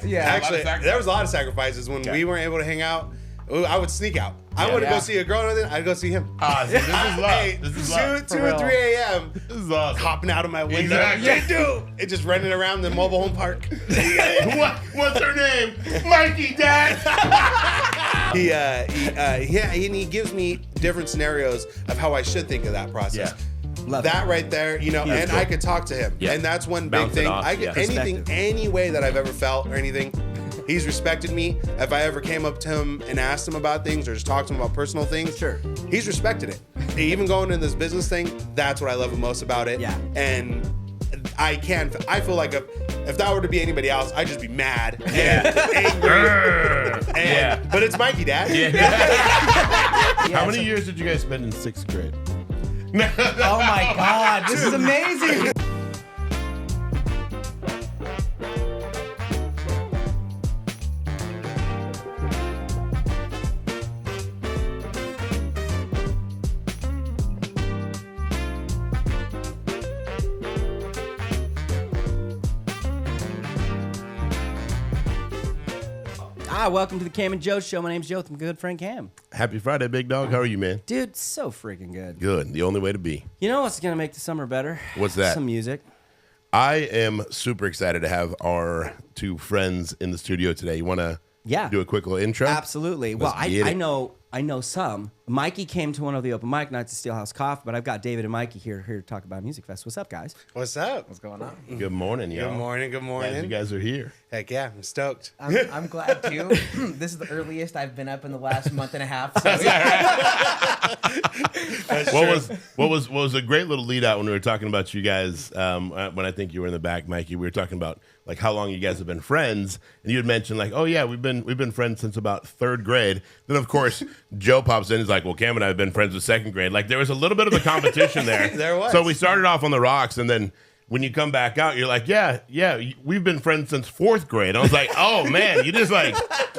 Yeah, Actually, there was a lot of sacrifices when we weren't able to hang out. I would sneak out. I wouldn't go see a girl or anything. I'd go see him. This is love. Hey, This is 2 love. 2 or 3 a.m. This is awesome. hopping out of my window. Exactly. Yeah, dude. It just running around the mobile home park. What's her name? Mikey, Dad. And he gives me different scenarios of how I should think of that process. Love That right there, you know, is and cool. I could talk to him. Yeah. And that's one Bounce big it thing. off, I get yeah. anything, any way that I've ever felt or anything. He's respected me. If I ever came up to him and asked him about things or just talked to him about personal things, Sure. he's respected it. Even going in this business thing, that's what I love the most about it. Yeah. And I feel like if that were to be anybody else, I'd just be mad and angry. But it's Mikey, Dad. How many years did you guys spend in 6th grade? Oh my God, this is amazing. Welcome to the Cam and Joe Show. My name's Joe with my good friend Cam. Happy Friday, big dog. How are you, man? Dude, so freaking good. Good. The only way to be. You know what's going to make the summer better? What's that? Some music. I am super excited to have our two friends in the studio today. You want to do a quick little intro? Absolutely. Let's Well, get I it. know some. Mikey came to one of the open mic nights at Steelhouse Coffee, but I've got David and Mikey here to talk about Music Fest. What's up, guys? What's up? What's going on? Good morning, y'all. Good morning. Good morning. Glad you guys are here. Heck yeah, I'm stoked. I'm glad too. This is the earliest I've been up in the last month and a half. So What was a great little lead out when we were talking about you guys, when I think you were in the back, Mikey, we were talking about like how long you guys have been friends, and you had mentioned like, oh yeah, we've been friends since about 3rd grade. Then of course Joe pops in, he's like, well, Cam and I have been friends with 2nd grade. Like there was a little bit of a competition there. There was. So we started off on the rocks, and then when you come back out, you're like, yeah, we've been friends since 4th grade. I was like, oh man, you just like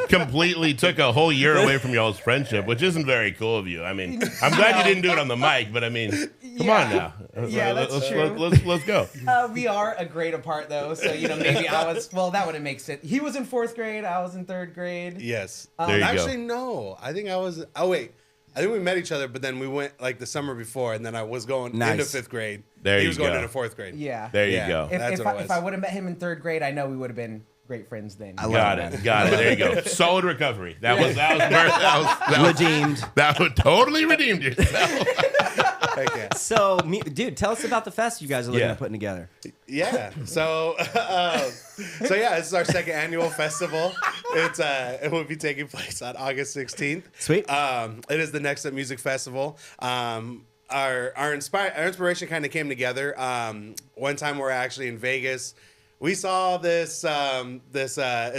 completely took a whole year away from y'all's friendship, which isn't very cool of you. I mean, I'm glad you didn't do it on the mic, but I mean, come on now. Yeah, that's true. Let's go. we are a grade apart though. So maybe that wouldn't make sense. He was in 4th grade. I was in 3rd grade. Yes. There you Actually, go. no. I think I was. Oh wait. I think we met each other, but then we went like the summer before, and then I was going into Nice. 5th grade. There he you was going go. into 4th grade. Yeah. There you Yeah. go. That's If what it was. if I would have met him in 3rd grade, I know we would have been great friends then. Got it. There you go. Solid recovery. That was Redeemed. that would totally redeemed yourself. Heck yeah. So, dude, tell us about the fest you guys are looking Yeah. at putting together. Yeah. So this is our 2nd annual festival. It will be taking place on August 16th. Sweet. It is the Next Up Music Festival. Our inspiration kind of came together. One time we're actually in Vegas. We saw this it's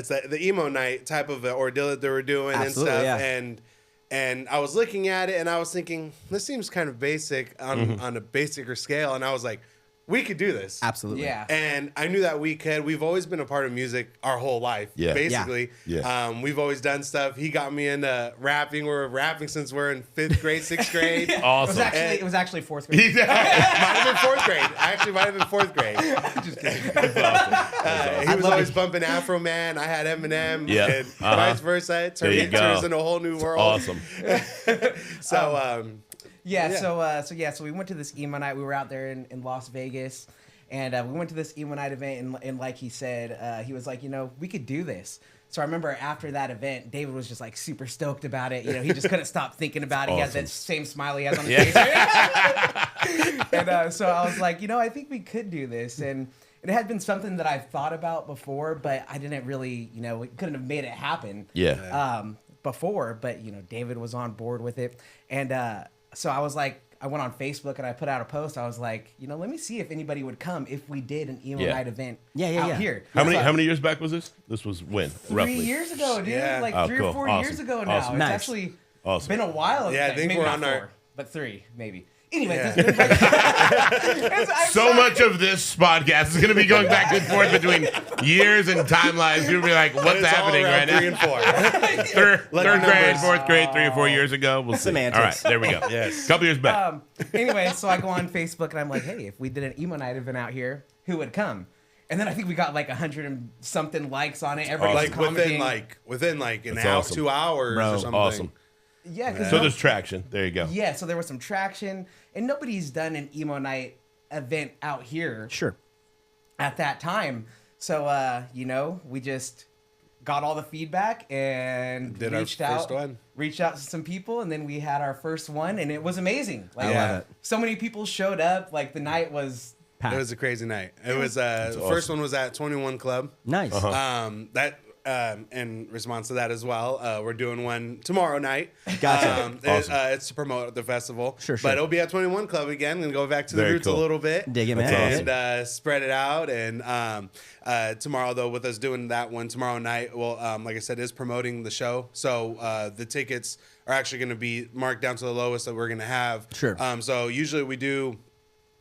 the emo night type of ordeal that they were doing Absolutely, and stuff. yeah. And I was looking at it and I was thinking, this seems kind of basic on a basicer scale. And I was like, we could do this. Absolutely. Yeah. And I knew that we could. We've always been a part of music our whole life, Yeah. basically. Yeah. We've always done stuff. He got me into rapping. We're rapping since we're in 5th grade, 6th grade. Awesome. It was actually 4th grade. Might have been 4th grade. Actually, might have been 4th grade. Just kidding. He was always bumping Afro Man. I had Eminem. Yeah. And vice versa. It There you turns go. into a whole new world. Awesome. So, Yeah, Yeah. So we went to this emo night. We were out there in Las Vegas, and we went to this emo night event. And like he said, he was like, we could do this. So I remember after that event, David was just like super stoked about it. He just couldn't stop thinking about it. He has Awesome. that same smile he has on his face. And so I was like, I think we could do this. And it had been something that I've thought about before, but I didn't really, we couldn't have made it happen. Yeah. Before, but David was on board with it, and so I was like, I went on Facebook and I put out a post. I was like, let me see if anybody would come if we did an emo night event out here. How many years back was this? This was when? 3 Roughly. years ago, dude. Yeah. Like Oh, 3 cool. or 4 Awesome. years ago now. Awesome. It's Nice. actually Awesome. been a while. Yeah, I think maybe we're not on our- 4, but 3 maybe. Anyway, Yeah. So much of this podcast is going to be going back and forth between years and timelines. You'll be like, what's It's all happening around right 3 now? and 4. Third Like grade, numbers. 4th grade, 3 or 4 years ago. We'll see. Semantics. All right, there we go. Yes. Couple years back. Anyway, so I go on Facebook and I'm like, hey, if we did an emo night event out here, who would come? And then I think we got like 100 and something likes on it. Everybody was Like commenting. within like an That's hour, awesome. 2 hours Bro, or something. Awesome. Yeah, because So there's traction. There you go. yeah, so there was some traction, and nobody's done an emo night event out here Sure. at that time. So you know, we just got all the feedback and Did our reached first out, one. reached out to some people, and then we had our first one, and it was amazing. Like, I love it. so many people showed up. Like the night was. Packed. It was a crazy night. It was the first one was at 21 Club. Nice. In response to that as well, we're doing one tomorrow night. Gotcha. Awesome. It's to promote the festival. Sure. But it'll be at 21 Club again and go back to the Very roots cool. a little bit. Dig it, man. That's And spread it out. And tomorrow, though, with us doing that one tomorrow night, well, like I said, is promoting the show. So the tickets are actually going to be marked down to the lowest that we're going to have. Sure. So usually we do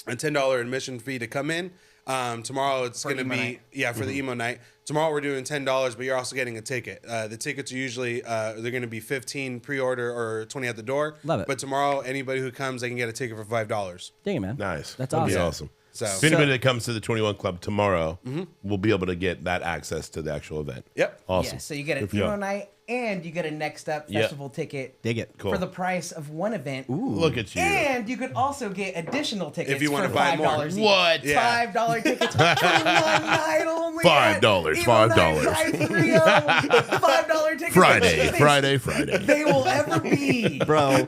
a $10 admission fee to come in. Tomorrow it's going to emo be night. for the emo night. Tomorrow we're doing $10, but you're also getting a ticket. The tickets are usually they're going to be 15 pre-order or 20 at the door. Love it. But tomorrow anybody who comes they can get a ticket for $5. Dang it, man. Nice. That's That'd awesome. be awesome. So- if anybody that comes to the 21 Club tomorrow will be able to get that access to the actual event. Yep. Awesome. Yeah, so you get an Good for y'all. emo night and you get a next up Yeah. festival ticket Dig it. Cool. for the price of one event. Look at you. And you could also get additional tickets If you wanna for buy more. $5 each. What? Yeah. $5 tickets for one night only. $5, at $5. Emo Night Drive Rio. $5 tickets. Friday. They will ever be. Bro.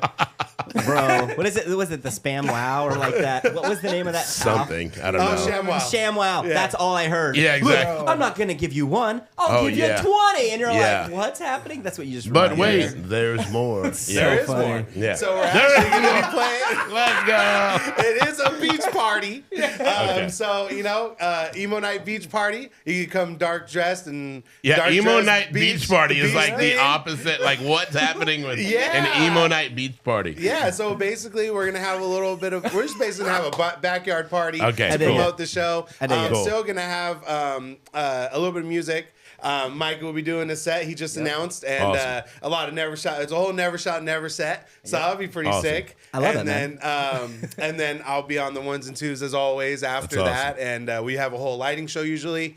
What is it? Was it the Spam Wow or like that? What was the name of that? Something. I don't Oh, know. ShamWow. ShamWow. Yeah. That's all I heard. Yeah, exactly. Look, I'm not going to give you one. I'll Oh, give yeah. you 20. And you're Yeah. like, what's happening? That's what you just But reminded me. wait, there's more. There is funny. more. Yeah. So we're actually going to be playing. Let's go. It is a beach party. Okay. So, you know, emo night beach party. You can come dark dressed and Yeah, dark emo dressed night beach party is like the theme. opposite. Like what's happening with Yeah. an emo night beach party? Yeah, so basically we're gonna have a little bit of. We're just basically gonna have a backyard party Okay, to dig it. promote the show. I dig it. Cool. Still gonna have a little bit of music. Mike will be doing a set. He just announced, and Awesome. a lot of never shot. It's a whole never shot, never set. So that'll be pretty Awesome. sick. I love and it, man. then, and then I'll be on the ones and twos as always after That's that, and we have a whole lighting show usually.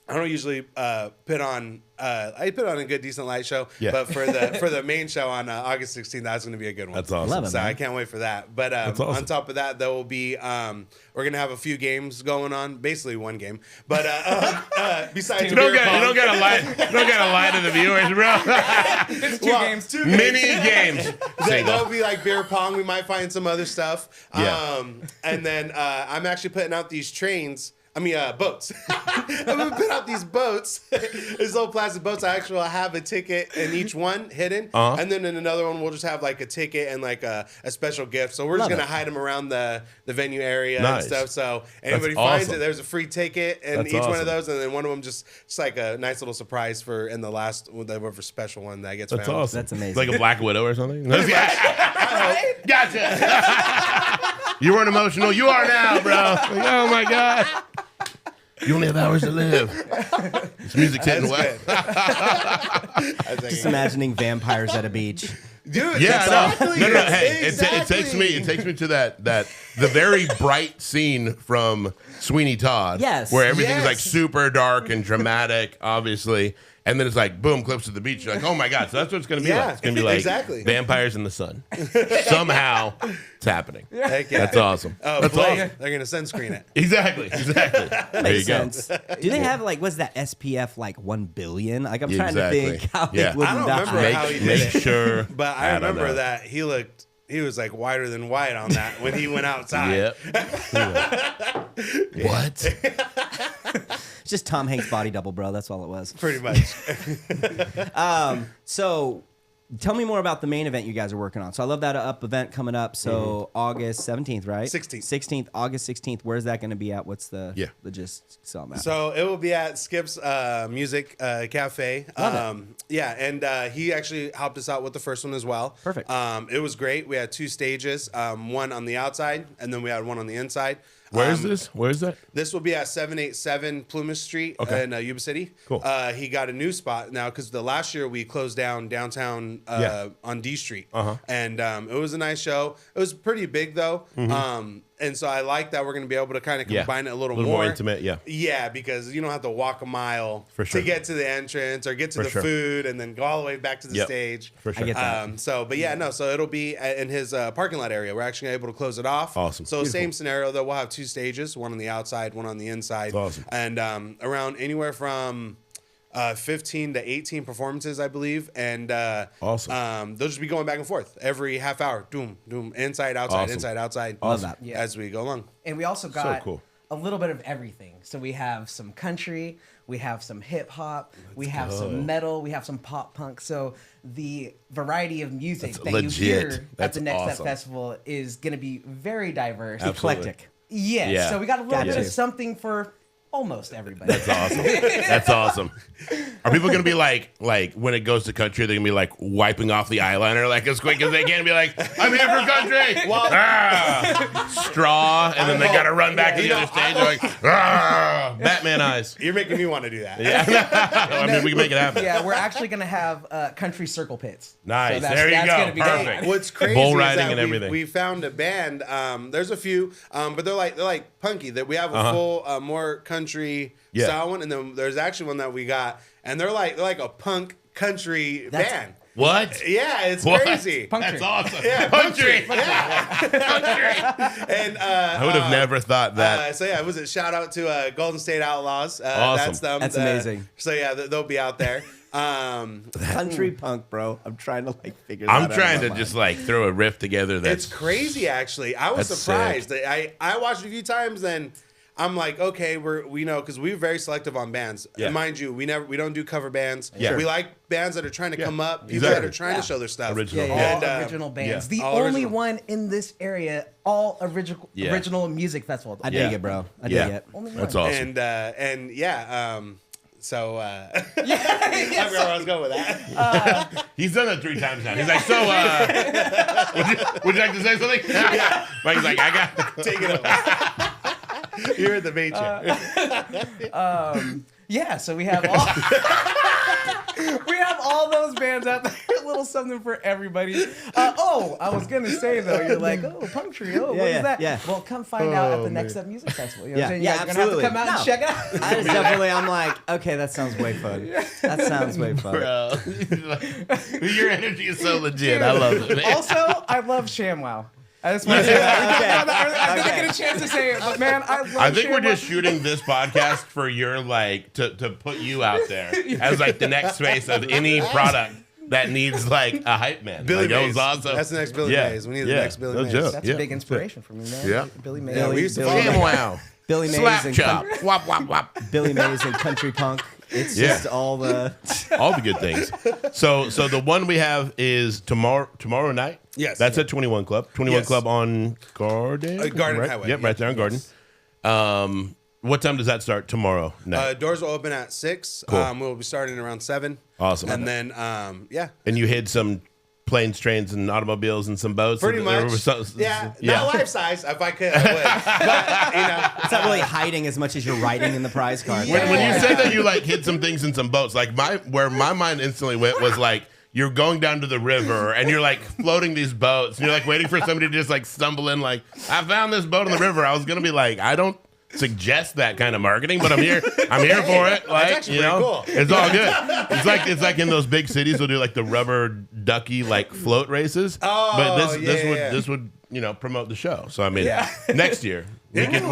I don't usually put on. I put on a good, decent light show, Yeah. but for the main show on August 16th, that's going to be a good one. That's awesome. Love it, So man. I can't wait for that. But awesome. on top of that, there will be we're gonna have a few games going on. Basically, one game. But besides, You don't beer pong- gotta lie. You don't gotta lie to the viewers, bro. It's two games. Two Mini games. There'll Single. be like beer pong. We might find some other stuff. Yeah. And then I'm actually putting out these trains. I mean, boats. I'm gonna put out these boats, these little plastic boats. I actually have a ticket in each one hidden, and then in another one we'll just have like a ticket and like a special gift. So we're just Love gonna it. hide them around the venue area Nice. and stuff. So anybody finds awesome. it, there's a free ticket in That's each one awesome. of those, and then one of them just like a nice little surprise for in the last whatever special one that gets That's found. awesome. That's amazing. Like a Black Widow or something. Gotcha. You weren't emotional. You are now, bro. Like, oh my god. You only have hours to live. This music's hitting well. Just imagining vampires at a beach. Dude, Yeah, exactly. no. Hey, Exactly. it takes me to that the very bright scene from Sweeney Todd. Yes. Where everything's Yes. like super dark and dramatic, obviously. And then it's like boom, clips of the beach. You're like, oh my god! So that's what it's gonna be Yeah, like. It's gonna be like exactly. vampires in the sun. Somehow, it's happening. Heck yeah. That's awesome. That's Blake, awesome. They're gonna sunscreen it. Exactly. There you Makes go. sense. Do they have like what's that SPF like 1 billion? Like I'm trying to Exactly. think how Yeah. they wouldn't I don't die. remember how he did Make it. sure. But I don't remember know. that he was like whiter than white on that when he went outside. Yep. What? It's just Tom Hanks' body double, bro. That's all it was. Pretty much. So tell me more about the main event you guys are working on. So I love that Up event coming up. So August 17th, right? 16th. August 16th. Where's that going to be at? What's the Yeah. gist? So, Matt. So it will be at Skip's Music Cafe. Yeah, and he actually helped us out with the first one as well. Perfect. It was great. We had two stages, one on the outside, and then we had one on the inside. Where is this? Where is that? This will be at 787 Plumas Street Okay. in Yuba City. Cool. He got a new spot now because the last year we closed down downtown Yeah. on D Street. Uh-huh. And it was a nice show. It was pretty big though. And so I like that we're going to be able to kind of combine it a little more intimate. Yeah. Yeah, because you don't have to walk a mile For sure. to get to the entrance or get to For the sure. food and then go all the way back to the stage. For sure. I get that. But so it'll be in his parking lot area. We're actually able to close it off. Awesome. So same scenario though. We'll have 2 stages, one on the outside, one on the inside. Awesome. And around anywhere from 15 to 18 performances, I believe, and Awesome. they'll just be going back and forth every half hour. Doom, doom, inside, outside, Awesome. inside, outside. Love that. Yeah. As we go along. And we also got cool. a little bit of everything. So we have some country, we have some hip hop, we have some metal, we have some pop punk. So the variety of music That's that legit. you hear at That's the Next Step awesome. Festival is going to be very diverse. Absolutely. Eclectic. Yes. Yeah. So we got a little bit Gotcha. of something for almost everybody. That's awesome. That's awesome. Are people gonna be like when it goes to country, they're gonna be like wiping off the eyeliner like as quick as they can and be like, I'm here for country. Straw, and then they gotta run back to the other stage. They're like, Batman eyes. You're making me want to do that. I mean, we can make it happen. Yeah, we're actually going to have country circle pits. Nice. So There you go. gonna be Perfect. great. What's crazy Bull is riding that and everything. we found a band. There's a few, but they're like punky. That we have a full more country Yeah. style one, and then there's actually one that we got, and they're like a punk country band. What? Yeah, it's What? crazy. Country. That's awesome. Yeah, Country. And I would have never thought that. so yeah, was it shout out to Golden State Outlaws? Awesome. That's them. That's amazing. So yeah, they'll be out there. Country punk, bro. I'm trying to figure that out. I'm trying to just throw a riff together. It's That's crazy, actually. I was That's surprised. I watched it a few times, and I'm like, okay, we know because we're very selective on bands. Yeah. And mind you, we don't do cover bands. Yeah. We like bands that are trying to come up, people exactly. that are trying to show their stuff. Original. All Yeah. And, original bands. yeah. The All only original. one in this area, all original music festival. I dig Yeah. it, bro. I Yeah. dig it. Only one. That's awesome. And yeah. So I forgot where I was going with that. He's done that 3 times now. He's like, so, would you like to say something? Yeah. Mike's like, I got. Take it over. You're in the main chair. Yeah, so we have all we have all those bands out there. A little something for everybody. I was gonna say though, you're like, Punk Trio, what is that? yeah. Well, come find out at the Next Up Music Festival. You know what I'm saying? Yeah, You're gonna have to absolutely. come out and No. check it out. I just definitely, I'm like, okay, that sounds way fun. That sounds way fun. Bro. Your energy is so legit. I love it. Man. Also, I love ShamWow. I just want to say that. I didn't get a chance to say it, but man, I love I think we're ShamWow. just shooting this podcast for your to put you out there as the next face of any product that needs a hype man. Billy that Mays. was awesome. That's the next Billy Yeah. Mays. We need the Yeah. next Billy No Mays. joke. That's Yeah. a big inspiration for me, man. Yeah. Billy Mays. Yeah, we used to Billy- follow Wow. Billy Mays Slap and chop. Wop wop wop. Billy Mays and country punk. It's Yeah. just all the. All the good things. So the one we have is tomorrow night. Yes. That's at 21 Club. 21 Yes. Club on Garden. Garden right? Highway. Yep, right there on Garden. What time does that start tomorrow night? Doors will open at 6. Cool. We'll be starting around 7. Awesome. And then yeah. And you hid some planes, trains, and automobiles and some boats. Pretty and there much. was some- Yeah, not life size. If I could, I would. But It's not really hiding as much as you're writing in the prize card. When you say that you hid some things in some boats, where my mind instantly went was you're going down to the river and you're floating these boats and you're waiting for somebody to just stumble in I found this boat on the river. I was gonna be I don't suggest that kind of marketing, but I'm here for it. That's actually pretty cool. It's all good. It's like in those big cities they'll do the rubber ducky float races. Oh, but yeah. this would promote the show. So I mean next year. We could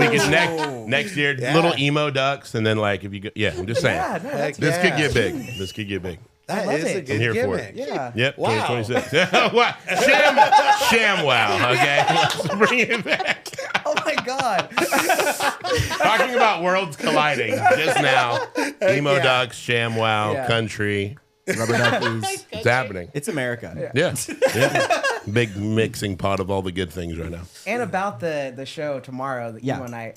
next year Yeah. little emo ducks and then if you go I'm just saying. Yeah, no, that's This could Yeah. get big. This could get big. that love is a it. good I'm here for gimmick. it. yeah. Yep, Wow. 2026. Wow. ShamWow, okay? Let's bring it back. Oh my God. Talking about worlds colliding just now. Emo Yeah. ducks, ShamWow, Yeah. country. Rubber duckies. It's happening. It's America. Yeah. Big mixing pot of all the good things right now. And about the show tomorrow, the Yeah. emo night.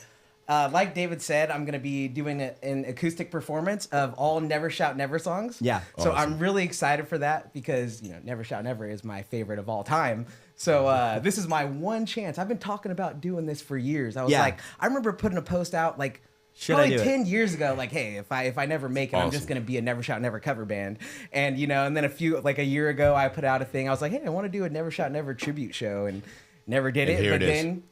Like David said, I'm going to be doing an acoustic performance of all Never Shout Never songs. Yeah. So Awesome. I'm really excited for that because, Never Shout Never is my favorite of all time. So this is my one chance. I've been talking about doing this for years. I was Yeah. I remember putting a post out Should I probably do it? 10 years ago, hey, if I never make it, I'm just Awesome. going to be a Never Shout Never cover band. And, and then a year ago, I put out a thing. I was like, hey, I want to do a Never Shout Never tribute show and never did And it. here But it is. then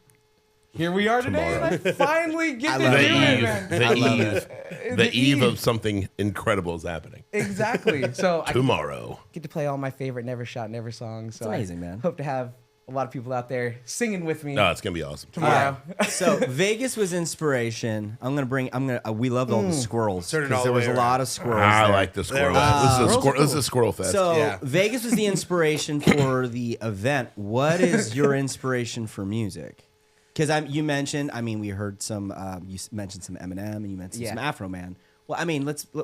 here we are today, and I finally get to do love it, it. man. The eve of something incredible is happening Exactly. So I tomorrow. get to play all my favorite Never Shout Never songs. So amazing, I man. hope to have a lot of people out there singing with me No, it's gonna be awesome. tomorrow. So Vegas was inspiration. We loved all the squirrels Turn it because all there the was way a lot around. of squirrels. I there. like the squirrel. Squirrels This is a squirrel fest. So Yeah. Vegas was the inspiration for the event. What is your inspiration for music? Because you mentioned, we heard some. You mentioned some Eminem, and you mentioned some Afro Man. Well,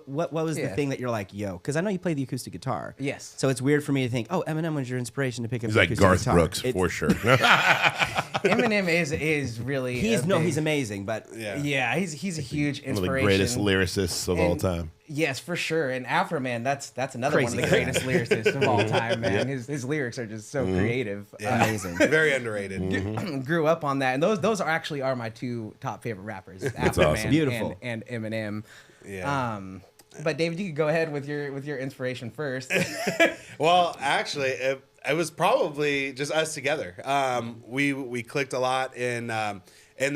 what was the Yeah. thing that you're like, yo? Because I know you play the acoustic guitar. Yes. So it's weird for me to think, oh, Eminem was your inspiration to pick up He's the like acoustic Garth guitar. Brooks for sure. Eminem is really He's a big- he's amazing, but Yeah, he's a huge One of the inspiration. greatest lyricists of all And- time. Yes, for sure. And Afro Man, that's another one of the Crazy. greatest lyricists of all time, man. His lyrics are just so creative. amazing. Very underrated. Grew up on that, and those are actually my two top favorite rappers, Afro awesome. Man Beautiful. and Eminem. Yeah. But David, you could go ahead with your inspiration first. Well, actually, it was probably just us together. We clicked a lot in the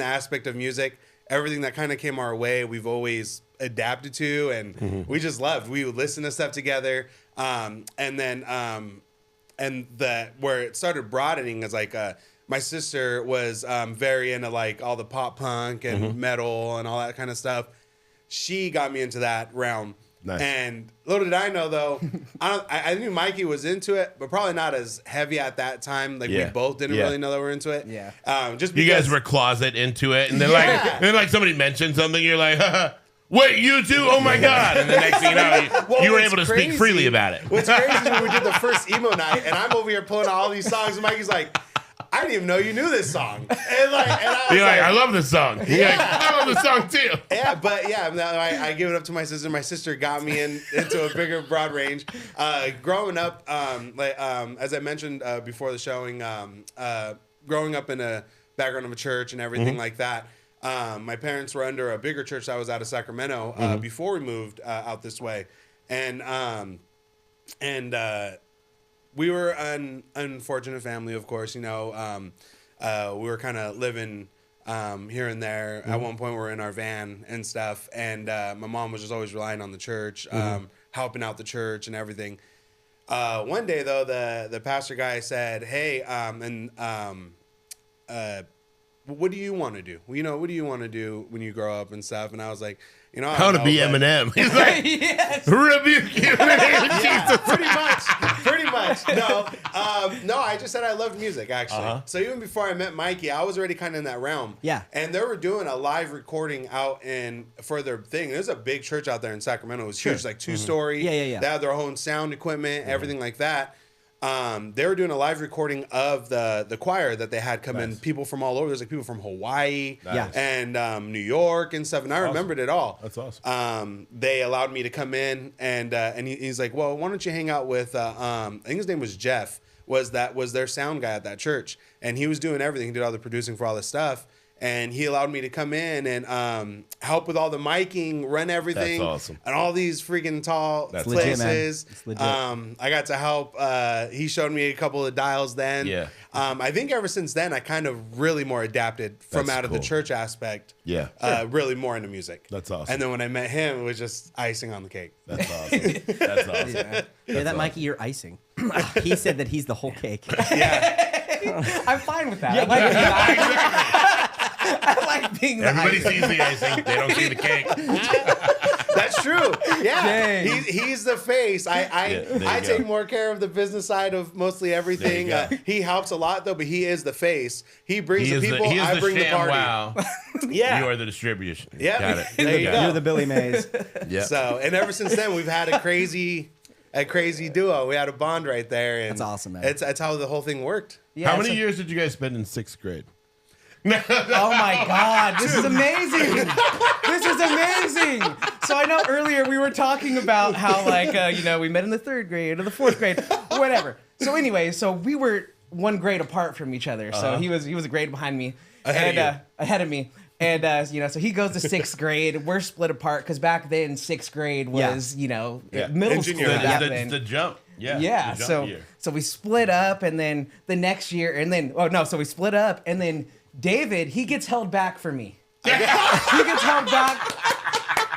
aspect of music. Everything that kind of came our way, we've always adapted to, and we just loved. We would listen to stuff together, and then where it started broadening is like my sister was very into like all the pop punk and metal and all that kind of stuff. She got me into that realm. Nice. And little did I know, though, I knew Mikey was into it, but probably not as heavy at that time. Like we both didn't really know that we were into it. Yeah. Just You because guys were closet into it, and then Yeah. like somebody mentioned something, you're like, wait, you too? Oh my god! And the next thing you know, Well, you were what's able to speak crazy- freely about it. What's crazy is when we did the first emo night, and I'm over here pulling out all these songs, and Mikey's like, I didn't even know you knew this song. And I was You're like, I love this song. You're like, I love this song too. Yeah, but yeah, no, I give it up to my sister. My sister got me into a bigger, broad range. Growing up, as I mentioned before the showing, growing up in a background of a church and everything like that. My parents were under a bigger church that was out of Sacramento before we moved out this way, and we were an unfortunate family, of course. We were kind of living here and there. At one point, we were in our van and stuff, and my mom was just always relying on the church, helping out the church and everything. One day, though, the pastor guy said, "Hey, what do you want to do? What do you want to do when you grow up and stuff?" And I was like, I How don't to be know, but- Eminem? He's like, Yes. rebuke you in the name of Jesus. pretty much. No, I just said I loved music, actually. So even before I met Mikey, I was already kind of in that realm. Yeah. And they were doing a live recording out for their thing. There's a big church out there in Sacramento. It was huge, like 2-story. Yeah. They had their own sound equipment, everything like that. They were doing a live recording of the choir that they had come in. People from all over. There's like people from Hawaii Nice. and New York and stuff. And I remembered it all. That's awesome. They allowed me to come in, and he's like, "Well, why don't you hang out with?" I think his name was Jeff. Was their sound guy at that church, and he was doing everything. He did all the producing for all this stuff. And he allowed me to come in and help with all the miking, run everything. That's awesome. And all these freaking tall That's legit, man. places. It's legit. I got to help. He showed me a couple of dials then. Yeah. I think ever since then, I kind of really more adapted from That's out of the cool. church aspect. Yeah. Really more into music. That's awesome. And then when I met him, it was just icing on the cake. That's awesome. That's awesome. Yeah, that Mikey, you're icing. He said that he's the whole cake. I'm fine with that. I like being the Everybody icing. sees the icing. They don't see the cake. That's true. Yeah, Dang. he's the face. there you I go. take more care of the business side of mostly everything. There you go. He helps a lot though, but he is the face. He brings He the is people. the, he is I the bring the sham party. wow. Yeah. You are the distribution. Yeah. Got it. There you Got go. You're the Billy Mays. Yeah. So, and ever since then, we've had a crazy duo. We had a bond right there. And That's awesome, man. That's how the whole thing worked. Yeah, How many so- years did you guys spend in 6th grade? Oh my God, this is amazing. This is amazing. So I know earlier we were talking about how we met in the 3rd grade or the 4th grade, whatever. So anyway, so we were one grade apart from each other. So he was a grade behind me. Ahead of me. And so he goes to 6th grade. We're split apart because back then 6th grade was middle And school. junior high. back The, then. the jump. Yeah. Yeah, the jump so year. so we split up, and then the next year, and then so we split up, and then David, he gets held back for me. He gets held back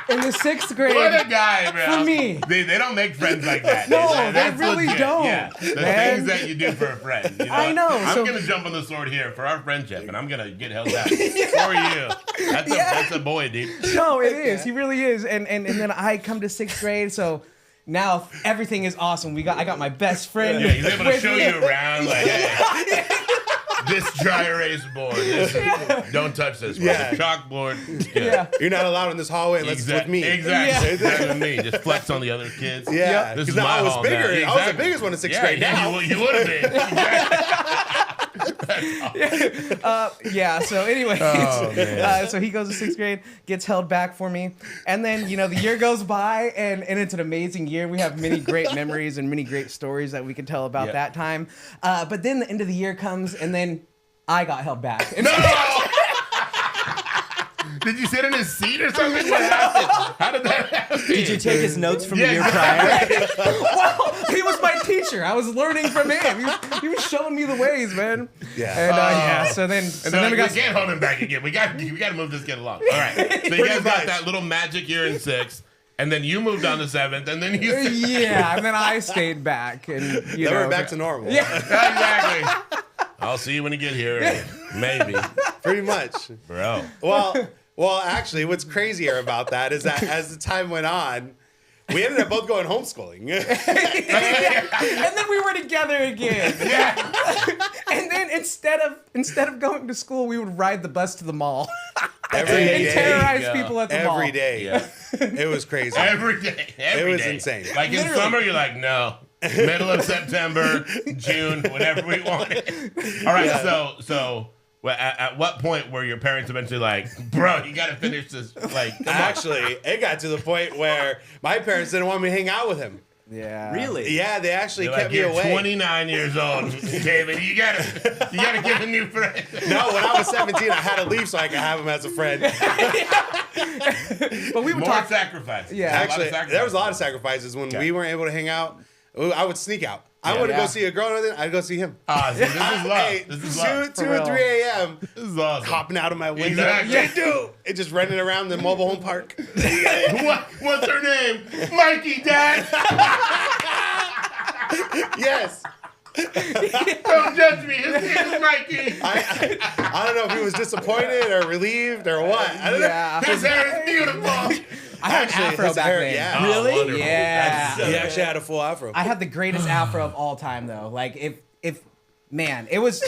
in the 6th grade. What a guy, bro. For me. They don't make friends like that. No, That's they really legit. don't. Yeah. The Man. things that you do for a friend. You know? I know, I'm so- going to jump on the sword here for our friendship, and I'm going to get held back for you. That's a boy, dude. No, it is. He really is. And then I come to 6th grade, so now everything is awesome. I got my best friend. Yeah, he's able to with show me. you around, like, hey, this dry erase board. Don't touch this. Yeah. The chalkboard. Yeah. You're not allowed in this hallway unless it's with me. Exactly. Yeah. That's with me. Just flex on the other kids. Yeah, This because is now my I was hall bigger. now. I was the Exactly. biggest one in 6th Yeah, grade. yeah, Now you would have been. Yeah, so anyways, Oh, man. so he goes to 6th grade, gets held back for me. And then, the year goes by and it's an amazing year. We have many great memories and many great stories that we can tell about Yeah. that time. But then the end of the year comes and then I got held back. And Did you sit in his seat or something? What happened? How did that happen? Did you take his notes from Yeah, the year prior? well, he was my teacher. I was learning from him. He was showing me the ways, man. Yeah. And so then We we got can't hold him back again. We got to move this kid along. All right. So you guys got much. that little magic year in 6th, and then you moved on to 7th, and then you yeah, and then I stayed back, and Then we're back to normal. Yeah. exactly. I'll see you when you get here. Maybe, Pretty much. bro. Well, actually, what's crazier about that is that as the time went on, we ended up both going homeschooling. And then we were together again. And then instead of going to school, we would ride the bus to the mall Every and day. terrorize Yeah. people at the mall. Every day. Yeah. It was crazy. Every day. Every It was day. insane. Like in Literally. summer, you're like, no. Middle of September, June, whenever we want it. All right, so well, at what point were your parents eventually like, bro, you got to finish this? Like, come on. Actually, it got to the point where my parents didn't want me to hang out with him. Yeah. Really? Yeah, they actually You're kept like, me you're away. 29 years old, David. You gotta get a new friend. No, when I was 17, I had to leave so I could have him as a friend. But we would More talk. sacrifice. Yeah. Actually, there was a lot of sacrifices when we weren't able to hang out. I would sneak out. I Yeah. wouldn't Yeah. go see a girl or anything. I'd go see him. Ah, see, this is love. Hey, This is 2 love. 2 real. or 3 a.m. This is awesome. hopping out of my window. Exactly. Yeah, dude. And just running around the mobile home park. What's her name? Mikey, Dad. Yes. Don't judge me. His name is Mikey. I don't know if he was disappointed or relieved or what. I don't know. Yeah. His hair is beautiful. I had an afro his back hair, then. yeah. Oh, Really? wonderful. Yeah. That's so He good. actually had a full afro. I had the greatest afro of all time, though. Like if man, it was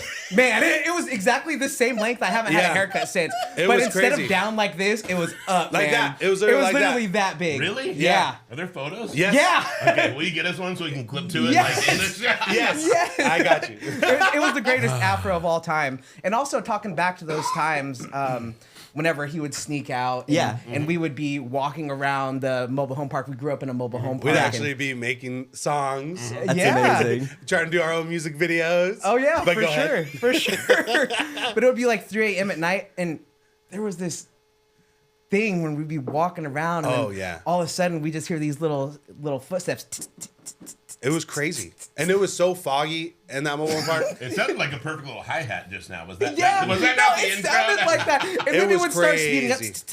exactly the same length. I haven't had Yeah. a haircut since. It but was instead crazy. of down like this, it was up Like man. that. It was literally like literally that big. Really? Yeah. Are there photos? Yes. Yeah. Okay, will you get us one so we can clip to it Yes. like in the shot? Yes. Yes. I got you. It was the greatest afro of all time. And also talking back to those times, whenever he would sneak out, and, Yeah. and we would be walking around the mobile home park. We grew up in a mobile home park. We'd and- actually be making songs, That's Yeah. amazing. trying to do our own music videos. Oh yeah, But for go sure, ahead. for sure. But it would be like 3 a.m. at night, and there was this thing when we'd be walking around. And Oh, then yeah. all of a sudden we just hear these little footsteps. It was crazy. And it was so foggy in that mobile home park. It sounded like a perfect little hi-hat just now. Was that Yeah, was that no, not the it intro? sounded like that. And then was it would start speeding up. crazy.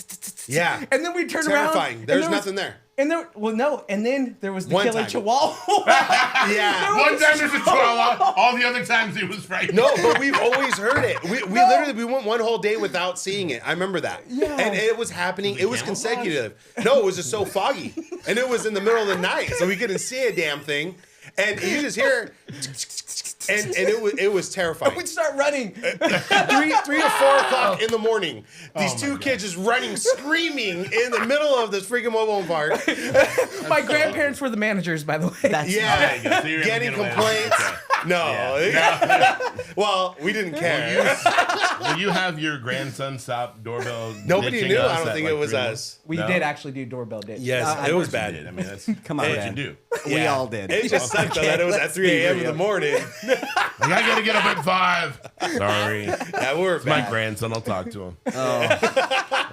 Yeah. And then we turn around. Terrifying. and There's there was- nothing there. And there, well, no, and then there was the One killer time. chihuahua. Yeah. One time there's a chihuahua, all the other times he was frightening. No, but we've always heard it. We literally we went one whole day without seeing it. I remember that. Yeah. And it was happening. It was camouflage? consecutive. No, it was just so foggy. And it was in the middle of the night, so we couldn't see a damn thing. And you just hear and it was terrifying. We'd start running. 3 to 4 o'clock in the morning. These Oh my two God. kids just running, screaming in the middle of this freaking mobile home park. My grandparents were the managers, by the way. That's Yeah. There you go. So you're able to Getting get away with it. complaints. Okay. No. Yeah. Well, we didn't care. Will you have your grandson stop doorbell? Nobody ditching knew. us I don't at, think like, it was 3 us. We No? did actually do doorbell ditch. Yes, I it was You bad. did. I mean, that's Come on, what man. you do. We Yeah. all did. It just sucked though that it was at Let's 3 be a.m. in real. the morning. Like, I gotta get up at 5. Sorry. Yeah, we were My bad. grandson, I'll talk to him. Oh,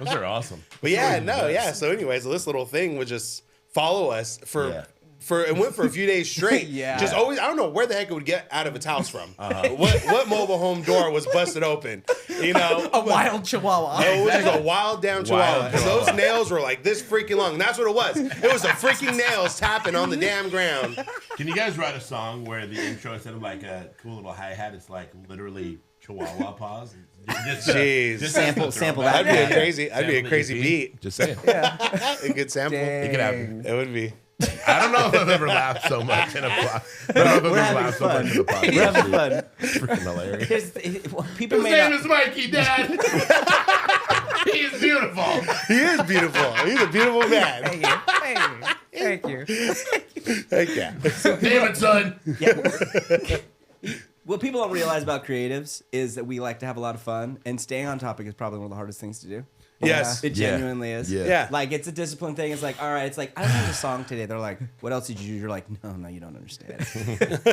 Those are awesome. But yeah, no, yeah. So anyways, this little thing would just follow us for Yeah. it went for a few days straight. Yeah. Just always, I don't know where the heck it would get out of its house from. What mobile home door was busted open? You know, A wild chihuahua. it was just a wild down chihuahua. Wild And those nails were like this freaking long. And that's what it was. It was the freaking nails tapping on the damn ground. Can you guys write a song where the intro, instead of like a cool little hi-hat, it's like literally chihuahua paws? Jeez. Sample That'd that. be a crazy beat. Just saying. A good sample. It could happen. It would be. I don't know if I've ever laughed so much in a pod. I don't know if I've ever laughed so much in a pod. We're having fun. Freaking hilarious. People His may name not. is Mikey, Dad. He's beautiful. He is beautiful. He's a beautiful man. Thank you. Heck yeah. Damn it, son. What people don't realize about creatives is that we like to have a lot of fun, and staying on topic is probably one of the hardest things to do. Yes. It genuinely is. Yeah. Yeah. Like, it's a discipline thing. It's like, all right, it's like, I learned a song today. They're like, what else did you do? You're like, no, you don't understand.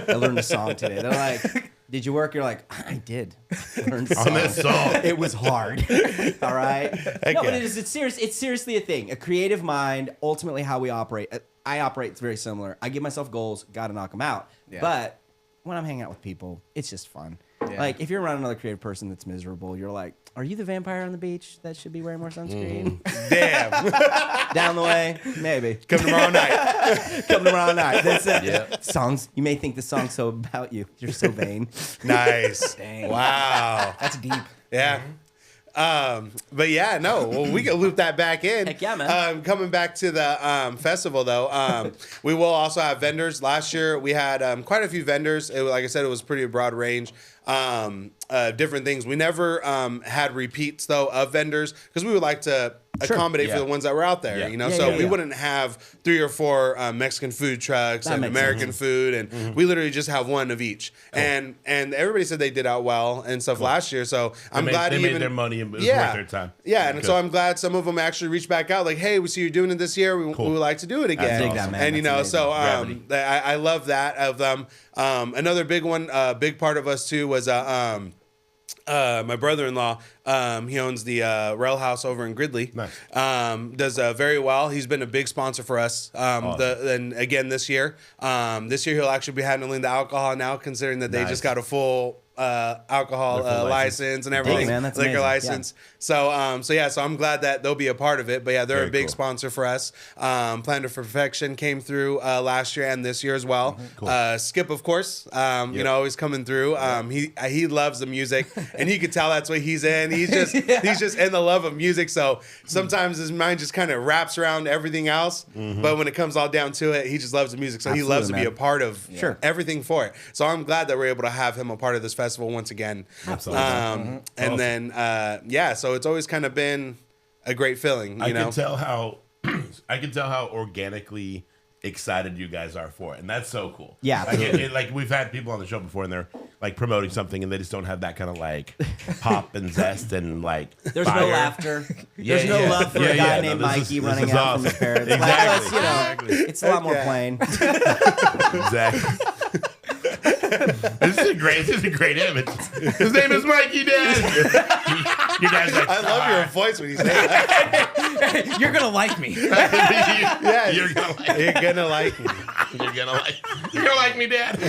I learned a song today. They're like, did you work? You're like, I did. I learned a song. On this song. It was hard. All right. No, but yeah. it's serious. It's seriously a thing. A creative mind, ultimately how we operate. I operate very similar. I give myself goals, got to knock them out. Yeah. But when I'm hanging out with people, it's just fun. Yeah. Like, if you're around another creative person that's miserable, you're like, are you the vampire on the beach that should be wearing more sunscreen? Damn. Down the way? Maybe. Come tomorrow night. Come tomorrow night. That's it. Yeah. Songs. You may think the song's so about you. You're so vain. Nice. Dang. Wow. That's deep. Yeah. But yeah, no. Well, we can loop that back in. Heck yeah, man. Coming back to the festival, though, we will also have vendors. Last year, we had quite a few vendors. Like I said, it was pretty broad range. Different things. We never had repeats though of vendors because we would like to accommodate Yeah. for the ones that were out there. Yeah. You know, Yeah, so yeah, we yeah. wouldn't have 3 or 4 Mexican food trucks That and makes American food, and we literally just have one of each. And everybody said they did out well and stuff last year. So I'm glad they even made their money and it was yeah. worth their time. Yeah, and Good. so I'm glad some of them actually reached back out, like, "Hey, we see you're doing it this year. We would like to do it again." dig that, man. And you know, That's so Gravity. I love that of them. Another big one, big part of us too was my brother-in-law. He owns the Rail House over in Gridley. Nice. Does very well. He's been a big sponsor for us. And again this year he'll actually be handling the alcohol now, considering that they Nice. just got a full alcohol Their full license and everything, man, that's liquor amazing. license. So I'm glad that they'll be a part of it. But yeah, they're Very a big cool. sponsor for us. Plan to Perfection came through last year and this year as well. Skip, of course, you know, always coming through. He loves the music, and he could tell that's what he's in. He's just he's just in the love of music. So sometimes his mind just kind of wraps around everything else. But when it comes all down to it, he just loves the music. So he Absolutely, loves to be man. a part of Sure. everything for it. So I'm glad that we're able to have him a part of this festival once again. Absolutely. And Awesome. then so it's always kind of been a great feeling, I you know. can tell how I can tell how organically excited you guys are for it, and that's so cool. Yeah, like, like we've had people on the show before, and they're like promoting something, and they just don't have that kind of like pop and zest and like. There's fire. no laughter. Yeah, There's no yeah. love for Yeah, a guy yeah. named No, this Mikey is running out from awesome. his parents. Exactly. Like, it's a lot more Yeah. plain. Exactly. This is a great image. His name is Mikey Dad. You guys like. I love your voice when you say that. You're gonna like me. Yeah, You're gonna like. you're gonna like me. You're gonna like. You're gonna like me, Dad.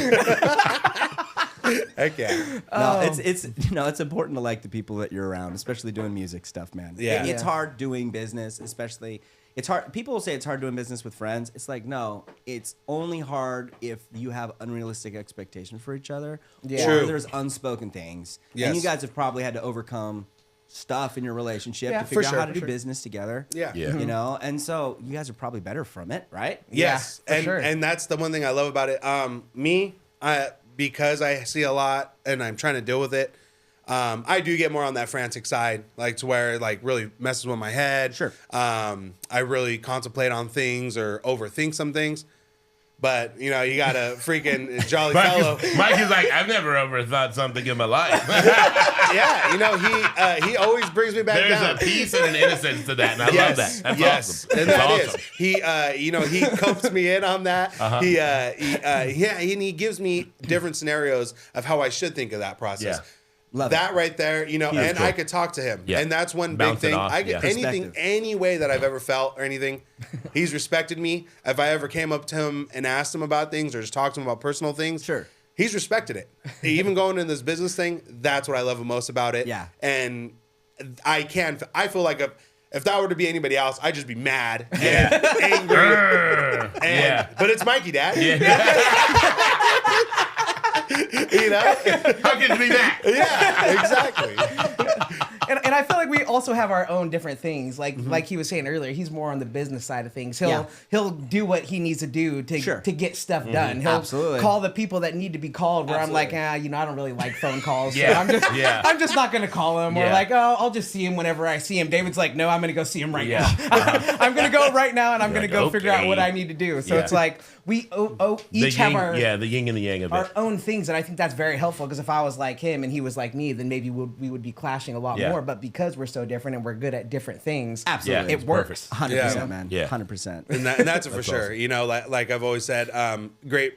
Heck yeah. No, it's important to like the people that you're around, especially doing music stuff, man. Yeah. It's Yeah. hard doing business, especially. It's hard. People will say it's hard doing business with friends. It's like, no, it's only hard if you have unrealistic expectations for each other, Yeah. or True. there's unspoken things. Yes. And you guys have probably had to overcome stuff in your relationship Yeah, to figure for out sure, how to for do sure. business together. Yeah. Yeah. You know, and so you guys are probably better from it, right? Yes, Yeah, for and sure. and that's the one thing I love about it. Because I see a lot and I'm trying to deal with it. I do get more on that frantic side, like to where it like really messes with my head. Sure. I really contemplate on things or overthink some things. But you know, you got a freaking jolly fellow. Mike is like, I've never overthought something in my life. Yeah, you know, he always brings me back There's down. a peace and an innocence to that, and I love that. That's yes, awesome. and That's that awesome. is. He copes me in on that. And he gives me different scenarios of how I should think of that process. Yeah. Love that right there, you know, and cool. I could talk to him. Yeah. And that's one Bounce big it thing. off, I get yeah. anything, Perspective. any way that I've ever felt or anything, he's respected me. If I ever came up to him and asked him about things or just talked to him about personal things, Sure. he's respected it. Even going in this business thing, that's what I love most about it. Yeah. And I feel like if that were to be anybody else, I'd just be mad and angry. But it's Mikey, Dad. You know? How can it be that? Yeah, exactly. And I feel like we also have our own different things. Like he was saying earlier, he's more on the business side of things. He'll do what he needs to do to get stuff done. He'll Absolutely. call the people that need to be called. Where Absolutely. I'm like, I don't really like phone calls. So Yeah. I'm just not gonna call him. Or Yeah. like, oh, I'll just see him whenever I see him. David's like, no, I'm gonna go see him right Yeah. now. I'm gonna go right now, and I'm gonna Like, go figure out okay. what I need to do. So Yeah. it's like we each have our the yin and the yang of it. our own things, and I think that's very helpful because if I was like him and he was like me, then maybe we would be clashing a lot Yeah. more. But because we're so different and we're good at different things, Absolutely. it it's works. perfect. 100%, Yeah. man. Yeah. 100%. And that's for sure. awesome. You know, like I've always said, great.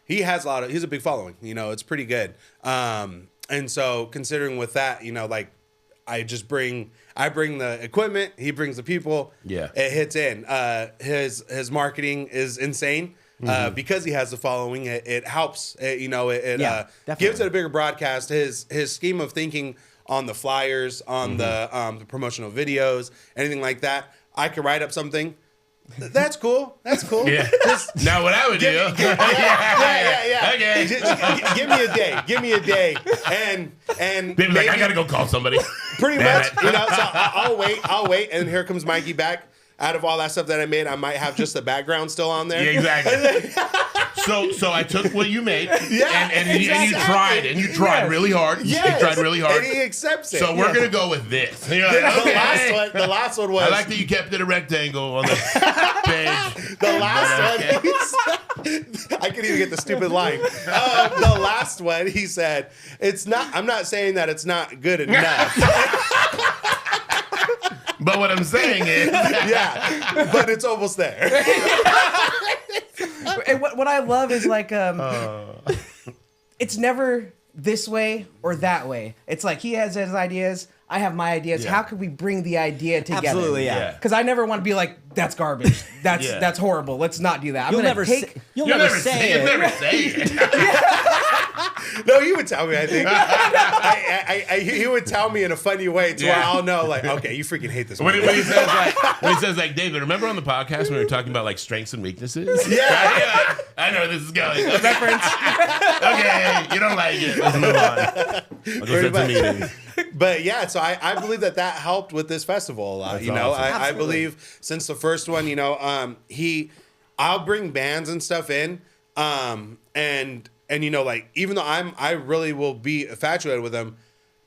He has he's a big following. You know, it's pretty good. And so considering with that, you know, like I bring the equipment, he brings the people. Yeah. It hits in. His marketing is insane. Because he has the following, it helps. It Yeah, definitely. gives it a bigger broadcast. His scheme of thinking on the flyers, on the promotional videos, anything like that. I could write up something. That's cool. That's cool. Yeah. Just Now what I would do. yeah. Okay. Give me a day. Give me a day. And Baby, like, I maybe- gotta go call somebody. pretty Damn much, it. you know. So I'll wait, and here comes Mikey back. Out of all that stuff that I made, I might have just the background still on there. Yeah, exactly. So I took what you made, Yeah, and you exactly. tried Yes. really hard. Yes. You tried really hard. And he accepts it. So we're gonna go with this. You're like, The okay. last one was I like that you kept it a rectangle on the page. the last one. I couldn't even get the stupid line. The last one, he said, "It's not. I'm not saying that it's not good enough. But what I'm saying is, Yeah, but it's almost there." And what I love is like it's never this way or that way. It's like he has his ideas, I have my ideas. Yeah. How can we bring the idea together? Absolutely, yeah. Yeah. Because I never want to be like, that's garbage. That's horrible. Let's not do that. I'm You'll gonna never take. say, you'll never say you it. never say it. No, he would tell me. I think he would tell me in a funny way to where Yeah. I'll know, like, okay, you freaking hate this. When movie. he says like, David, remember on the podcast when we were talking about like strengths and weaknesses? Yeah. Right? I know where this is going. Reference. Okay, you don't like it. Let's move on. I'll go set some meetings. But yeah, so I believe that helped with this festival a lot. That's you know, awesome. I Absolutely. believe since the first one, you know, I'll bring bands and stuff in, and you know, like even though I really will be infatuated with him,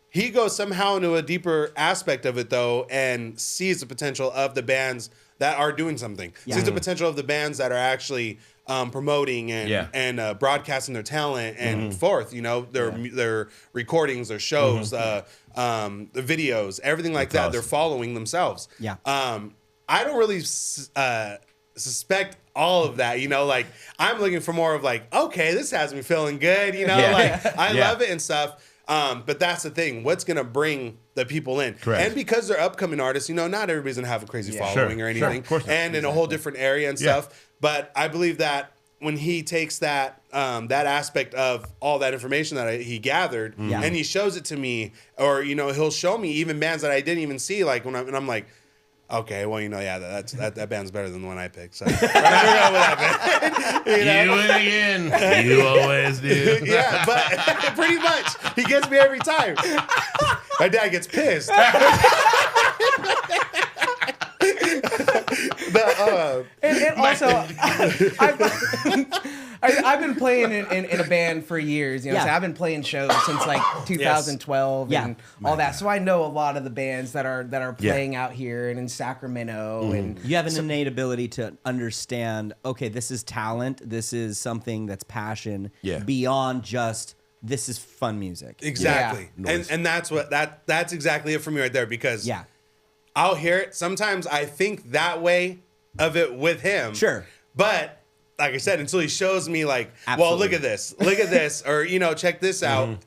he goes somehow into a deeper aspect of it though, and sees the potential of the bands that are doing something. Yeah. Sees the potential of the bands that are actually promoting and broadcasting their talent and forth. You know, their recordings, their shows, the videos, everything like That's that. awesome. They're following themselves. Yeah. I don't really suspect all of that. You know, like I'm looking for more of like, okay, this has me feeling good. You know, Yeah. like I Yeah. love it and stuff. But that's the thing. What's gonna bring the people in? Correct. And because they're upcoming artists, you know, not everybody's gonna have a crazy following Sure, or sure, anything. of course not. And in a whole different area and Yeah. stuff. But I believe that when he takes that that aspect of all that information that he gathered Yeah. and he shows it to me, or you know, he'll show me even bands that I didn't even see, like when I'm like, okay, well, you know, yeah, that band's better than the one I picked. So we're gonna go with that band. You know? You win again. You always do. Yeah, but pretty much he gets me every time. My dad gets pissed. And also, I've been playing in a band for years. You know, Yeah. so I've been playing shows since like 2012 Yeah. and all that. So I know a lot of the bands that are playing out here and in Sacramento. And You have an innate ability to understand, okay, this is talent. This is something that's passion Yeah. beyond just this is fun music. Exactly. Yeah. Noise. And that's what that's exactly it for me right there, because Yeah. I'll hear it. Sometimes I think that way of it with him. Sure. But like I said, until he shows me like, well, Absolutely. look at this, or you know, check this out.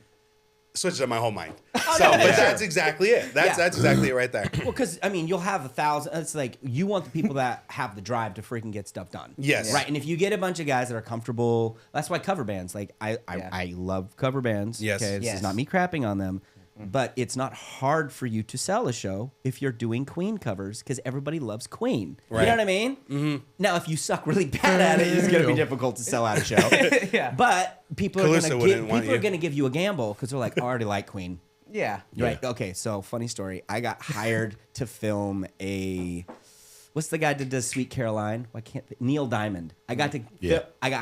switches up my whole mind. So, but that's exactly it. That's exactly it right there. Well, because I mean, you'll have 1,000. It's like you want the people that have the drive to freaking get stuff done. Yes. Right. And if you get a bunch of guys that are comfortable, that's why cover bands. Like I love cover bands. Yes. Okay. This is not me crapping on them, but it's not hard for you to sell a show if you're doing Queen covers because everybody loves Queen. Right. You know what I mean? Mm-hmm. Now, if you suck really bad at it, it's going to be difficult to sell out a show. Yeah. But people are Calusa wouldn't want going you. to give you a gamble because they're like, I already like Queen. Yeah. Right. Okay. So funny story. I got hired to film what's the guy that does Sweet Caroline? Why can't Neil Diamond? I got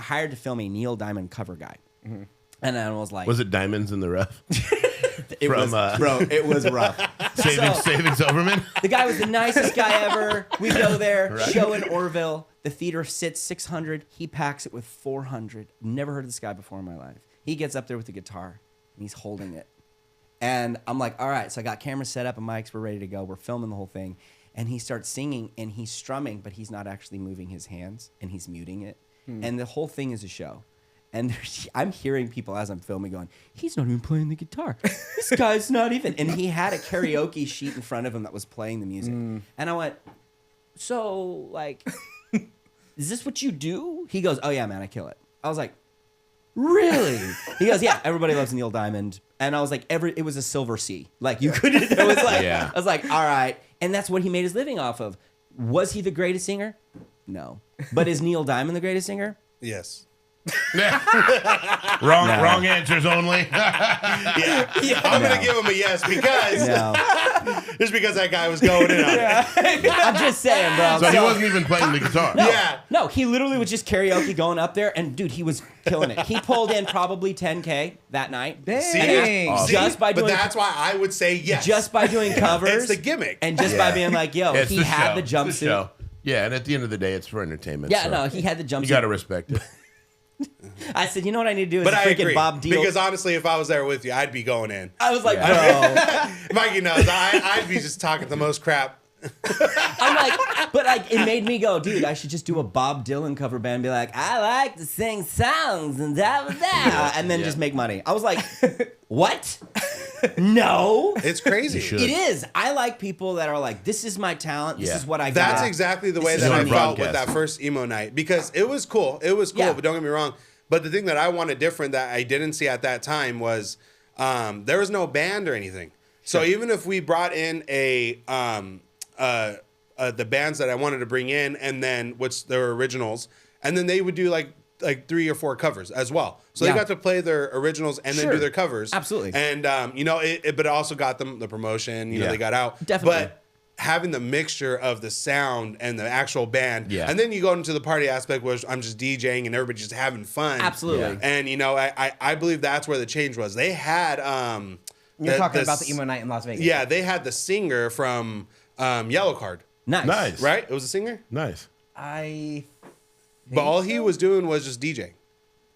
hired to film a Neil Diamond cover guy, and I was like, Was it Diamonds in the Rough? it from, was, bro, it was rough. Saving Silverman? The guy was the nicest guy ever. We go there, show in Orville. The theater sits 600. He packs it with 400. Never heard of this guy before in my life. He gets up there with the guitar, and he's holding it. And I'm like, all right. So I got cameras set up and mics. We're ready to go. We're filming the whole thing. And he starts singing, and he's strumming, but he's not actually moving his hands, and he's muting it. And the whole thing is a show. And I'm hearing people as I'm filming going, he's not even playing the guitar. This guy's not even. And he had a karaoke sheet in front of him that was playing the music. And I went, so, like, is this what you do? He goes, oh, yeah, man, I kill it. I was like, really? He goes, yeah, everybody loves Neil Diamond. And I was like, it was a silver C. Like, you couldn't, it was like, Yeah. I was like, all right. And that's what he made his living off of. Was he the greatest singer? No. But is Neil Diamond the greatest singer? Yes. Wrong answers only. I'm gonna give him a yes because No. just because that guy was going in on it. I'm just saying, bro. So he wasn't even playing the guitar. No, Yeah. no, he literally was just karaoke going up there, and dude, he was killing it. He pulled in probably 10K that night. Dang. See? And just by But doing that's why I would say yes. just by doing covers, It's the gimmick. and just by being like, yo, It's he the had show. the It's the jumpsuit. show. Yeah, and at the end of the day, it's for entertainment. Yeah, so no, he had the jumpsuit. you got to respect it. I said, you know what I need to do is But I freaking agree. Bob Deal. Because honestly, if I was there with you, I'd be going in. I was like, bro. Mikey knows I'd be just talking the most crap. I'm like, but like, it made me go, dude, I should just do a Bob Dylan cover band and be like, I like to sing songs and da da da, and then just make money. I was like, what? No. It's crazy. You should. It is. I like people that are like, this is my talent. This Yeah. is what I got. That's exactly the way This that is I me. felt with Broadcast. that first emo night because it was cool. It was cool, Yeah. but don't get me wrong. But the thing that I wanted different that I didn't see at that time was there was no band or anything. So even if we brought in the bands that I wanted to bring in, and then which they were originals, and then they would do like 3 or 4 covers as well. So Yeah. they got to play their originals and then Sure. do their covers. Absolutely. And but it also got them the promotion. You know, Yeah. they got out. Definitely. But having the mixture of the sound and the actual band, Yeah. and then you go into the party aspect where I'm just DJing and everybody's just having fun. Absolutely. Yeah. And I believe that's where the change was. They had You're talking about the emo night in Las Vegas. Yeah, they had the singer from Yellow Card, nice. Nice. right? It was a singer, Nice. I but all he was doing was just DJing.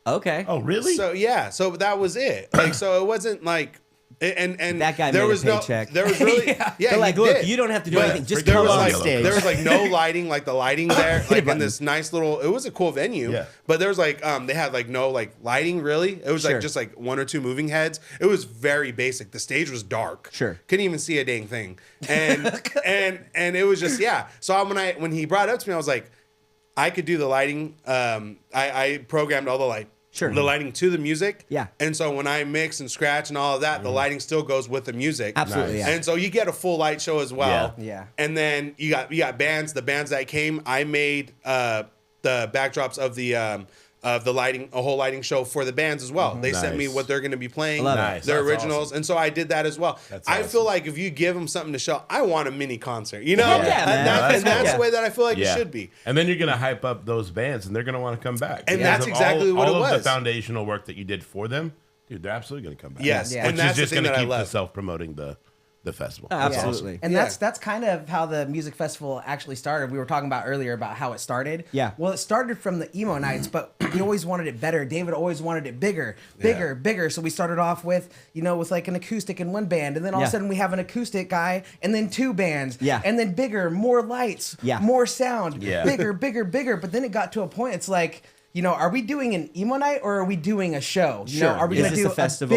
Okay. Oh, really? So yeah, so that was it. Like, so it wasn't like, and That guy there made a was no, paycheck. there was really, yeah, They're he like, look, did. you don't have to do But anything. Just there come was on like, stage. there was like no lighting, like the lighting there, like in button. this nice little. It was a cool venue, Yeah. but there was like they had like no like lighting really. It was Sure. like just like 1 or 2 moving heads. It was very basic. The stage was dark. Sure. Couldn't even see a dang thing, and and it was just So when he brought it up to me, I was like, I could do the lighting. I programmed all the Sure. the lighting to the music. Yeah. And so when I mix and scratch and all of that, the lighting still goes with the music. Absolutely, Nice. yeah. And so you get a full light show as well. Yeah. And then you got bands. The bands that came, I made the backdrops of the lighting, a whole lighting show for the bands as well. They sent me Nice. what they're going to be playing, Love it. Nice. their That's originals, awesome. and so I did that as well. That's I awesome. feel like if you give them something to show, I want a mini concert. You know, Heck yeah, man. And that's Yeah. the way that I feel like Yeah. it should be. And then you're going to hype up those bands, and they're going to want to come back. And Because that's of exactly what all it of was. the foundational work that you did for them, dude, they're absolutely going to come back. Yes, Yeah. and Which that's is the just thing going to that I keep the love. self-promoting the festival. Absolutely. And Yeah. that's kind of how the music festival actually started. We were talking about earlier about how it started. Yeah. Well, it started from the emo nights, but we always wanted it better. David always wanted it bigger. So we started off with, with like an acoustic in one band, and then all of Yeah. a sudden we have an acoustic guy, and then 2 bands. Yeah. And then bigger, more lights. Yeah. More sound. Yeah. Bigger. But then it got to a point. It's like, are we doing an emo night or are we doing a show? Sure. Are we Is going to this do a festival?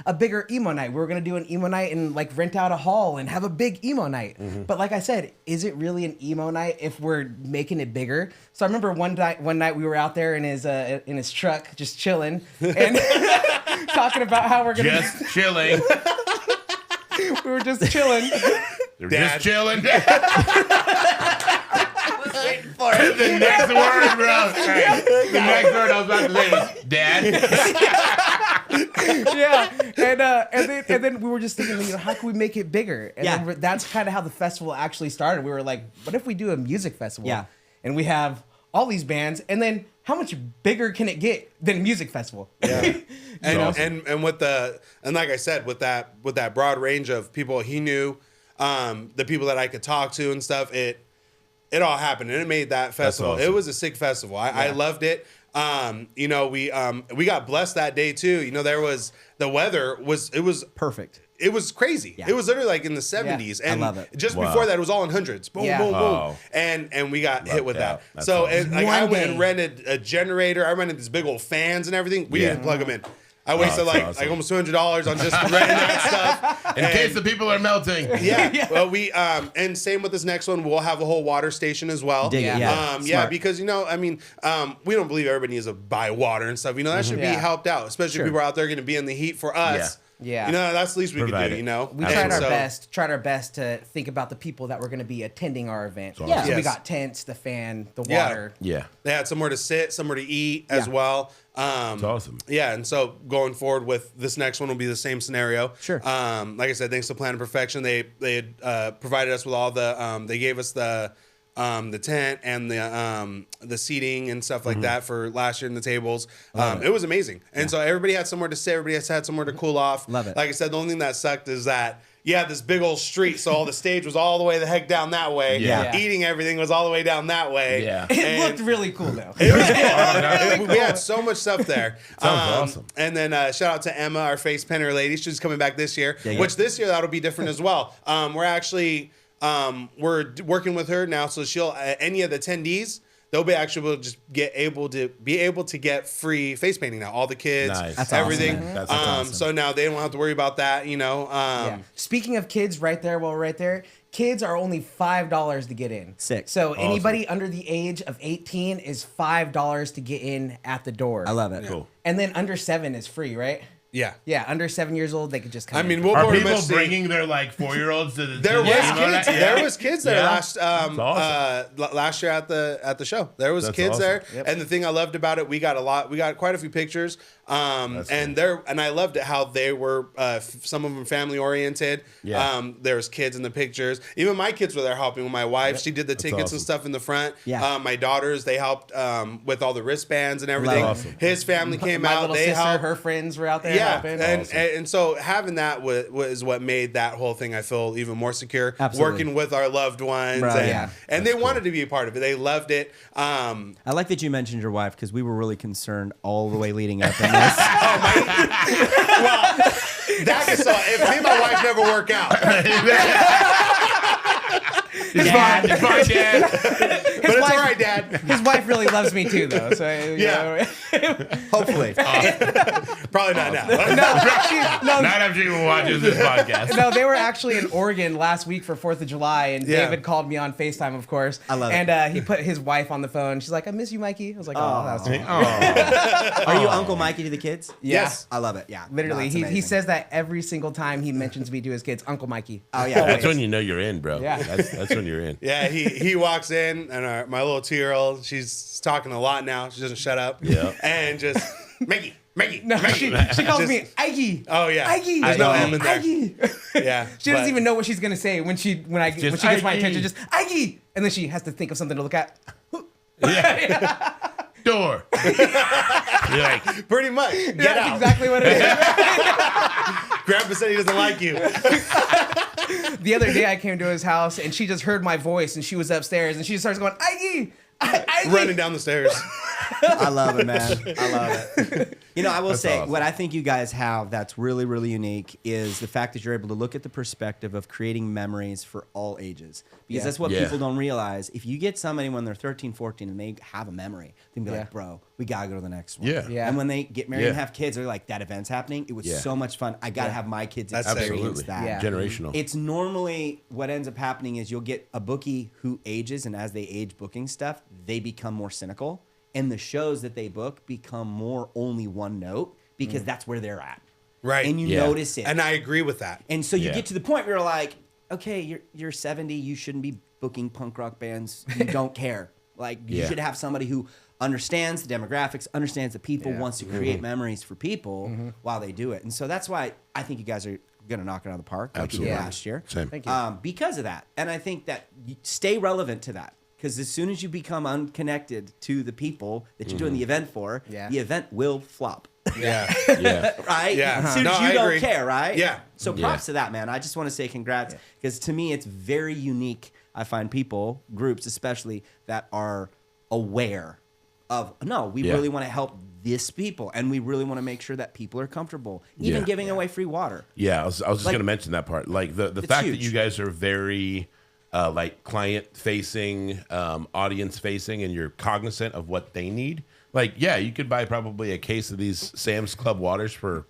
a bigger emo night? We're going to do an emo night and like rent out a hall and have a big emo night. But like I said, is it really an emo night if we're making it bigger? So I remember one night we were out there in his truck just chilling and talking about how we're going to Just chilling. we were just chilling. They're Dad. just chilling. The next word, bro. Hey, the next word I was about to say was Dad. Yeah, and then we were just thinking, how can we make it bigger? And then that's kind of how the festival actually started. We were like, what if we do a music festival? Yeah. And we have all these bands, and then how much bigger can it get than a music festival? Yeah. And awesome. and like I said, with that broad range of people he knew, the people that I could talk to and stuff, it all happened and it made that festival. awesome. It was a sick festival. I loved it. We got blessed that day too. The weather was Perfect. It was crazy. Yeah. It was literally like in the 70s. I And love it. just Wow. before that, it was all in hundreds. Boom, Yeah. boom, boom. Wow. And we got hit with out. that. That's So awesome. I One went and day. rented a generator. I rented these big old fans and everything. We Yeah. didn't plug them in. I wasted that's awesome. like almost $200 on just renting that stuff. In case the people are melting. Yeah. Well, we and same with this next one. We'll have a whole water station as well. Dig it, yeah. Yeah, Smart. because we don't believe everybody needs to buy water and stuff. That should be Yeah. helped out, especially if people are out there going to be in the heat for us. Yeah. That's the least we Provide could do. it. We And tried our best to think about the people that were going to be attending our event. Yeah. So we Yes. got tents, the fan, the Yeah. water. Yeah. They had somewhere to sit, somewhere to eat as Yeah. well. It's awesome. Yeah, and so going forward with this next one will be the same scenario. Sure. Like I said, thanks to Plan of Perfection, they had provided us with all the. They gave us the tent and the seating and stuff like that for last year and the tables. It was amazing, and so everybody had somewhere to sit. Everybody had somewhere to cool off. Love it. Like I said, the only thing that sucked is that. Yeah, this big old street, so all the stage was all the way the heck down that way. Yeah. Eating everything was all the way down that way. Yeah. It And- looked really cool though. we had so much stuff there. Sounds awesome. And then shout out to Emma, our face painter lady. She's coming back this year, Yeah. which this year that'll be different as well. We're actually we're working with her now, so she'll any of the attendees. They'll be actually just be able to get free face painting now. All the kids, Nice. That's everything. awesome, man. That's awesome. So now they don't have to worry about that. Yeah. Speaking of kids, right there, kids are only $5 to get in. Sick. So anybody under the age of 18 is $5 to get in at the door. I love it. Cool. And then under 7 is free, right? Yeah. Yeah, under 7 years old, they could just come. I mean, in. we'll Are pretty people much see- bringing their 4-year-olds to the There was emo night? kids. Yeah. There was kids there Yeah. last awesome. last year at the show. There was That's kids awesome. there, Yep. and the thing I loved about it, we got quite a few pictures. And I loved it how they were some of them family oriented. Yeah. There was kids in the pictures. Even my kids were there helping with my wife. She did the tickets awesome. and stuff in the front. Yeah. My daughters, they helped with all the wristbands and everything. Love it. Awesome. His family came my out. little They sister, helped. her friends were out there Yeah, helping. and so having that was what made that whole thing I feel even more secure. Absolutely. Working with our loved ones, Right. and, Yeah. and they wanted to be a part of it. They loved it. I like that you mentioned your wife because we were really concerned all the way leading up in this. That is so. If me and my wife never work out, It's fine. It's fine, Dad. but it's all right, Dad. His wife really loves me too, though. So Yeah. Hopefully. Probably not now. Not after she watches this podcast. No, they were actually in Oregon last week for 4th of July, and Yeah. David called me on FaceTime, of course. I love it. And he put his wife on the phone. She's like, "I miss you, Mikey." I was like, "Oh, that was sweet." Are you Uncle Mikey to the kids? Yeah. Yes. I love it. Yeah. Literally, No, it's he amazing. says that every single time he mentions me to his kids, Uncle Mikey. Oh, yeah. That's when you know you're in, bro. Yeah. That's when you're in. Yeah, he walks in, and my little 2-year-old, she's talking a lot now. She doesn't shut up. Yeah. And just Maggie. No, she calls Just- me Ike. Oh yeah. Ike. There's no M in there. Ike. Yeah. She doesn't even know what she's gonna say when she when she gets my Ike. attention. Just Ike, and then she has to think of something to look at. Yeah. Door. You're like, Pretty much. Get That's out. exactly what it is. Grandpa said he doesn't like you. The other day I came to his house and she just heard my voice and she was upstairs and she starts going Ike, Ike. Running down the stairs. I love it, man. I love it. You know, I will That's say awesome. what I think you guys have that's really, really unique is the fact that you're able to look at the perspective of creating memories for all ages. Because Yeah. that's what Yeah. people don't realize. If you get somebody when they're 13, 14 and they have a memory, they can be Yeah. like, bro, we got to go to the next one. Yeah. Yeah. And when they get married and Yeah. have kids, they're like, that event's happening. It was Yeah. so much fun. I got to have my kids That's experience Absolutely. that. Yeah. Generational. It's normally what ends up happening is you'll get a bookie who ages, and as they age booking stuff, they become more cynical. And the shows that they book become more only one note because that's where they're at. Right. And you Yeah. notice it. And I agree with that. And so you Yeah. get to the point where you're like, okay, you're 70, you shouldn't be booking punk rock bands. You don't care. Like you Yeah. should have somebody who understands the demographics, understands the people, Yeah. wants to create memories for people while they do it. And so that's why I think you guys are gonna knock it out of the park like you did Absolutely. last year. Same. Thank you. Because of that. And I think that you stay relevant to that. Because as soon as you become unconnected to the people that you're doing the event for, Yeah. the event will flop. Yeah. Yeah. Right? Yeah. As soon No, as you I don't agree. care, right? Yeah. So Yeah. props to that, man. I just want to say congrats because to me, it's very unique. I find people, groups especially, that are aware of, no, we Yeah. really want to help this people and we really want to make sure that people are comfortable, even Yeah. giving away free water. Yeah, I was just Like- going to mention that part. Like the It's fact huge. that you guys are very like client facing, audience facing, and you're cognizant of what they need. Like, yeah, you could buy probably a case of these Sam's Club waters for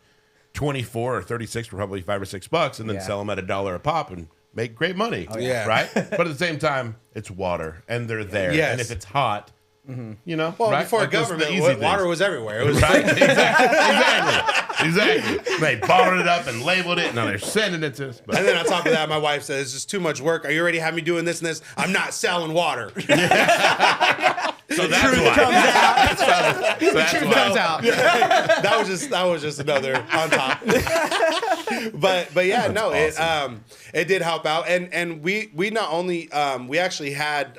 24 or 36 for probably $5 or $6, and then Yeah. sell them at $1 a pop and make great money. yeah. Right. But at the same time, it's water, and they're there. Yes. And if it's hot, you know, Well, right? before Like, those are the government, easy water things. was everywhere. It was Right? Exactly. They bottled it up and labeled it, and now they're sending it to us. But And then on top of that, my wife said, "It's just too much work. Are you already have me doing this and this? I'm not selling water." so that's why. So that's why. Comes out. that was just another on top. but yeah, no, it did help out, and we not only we actually had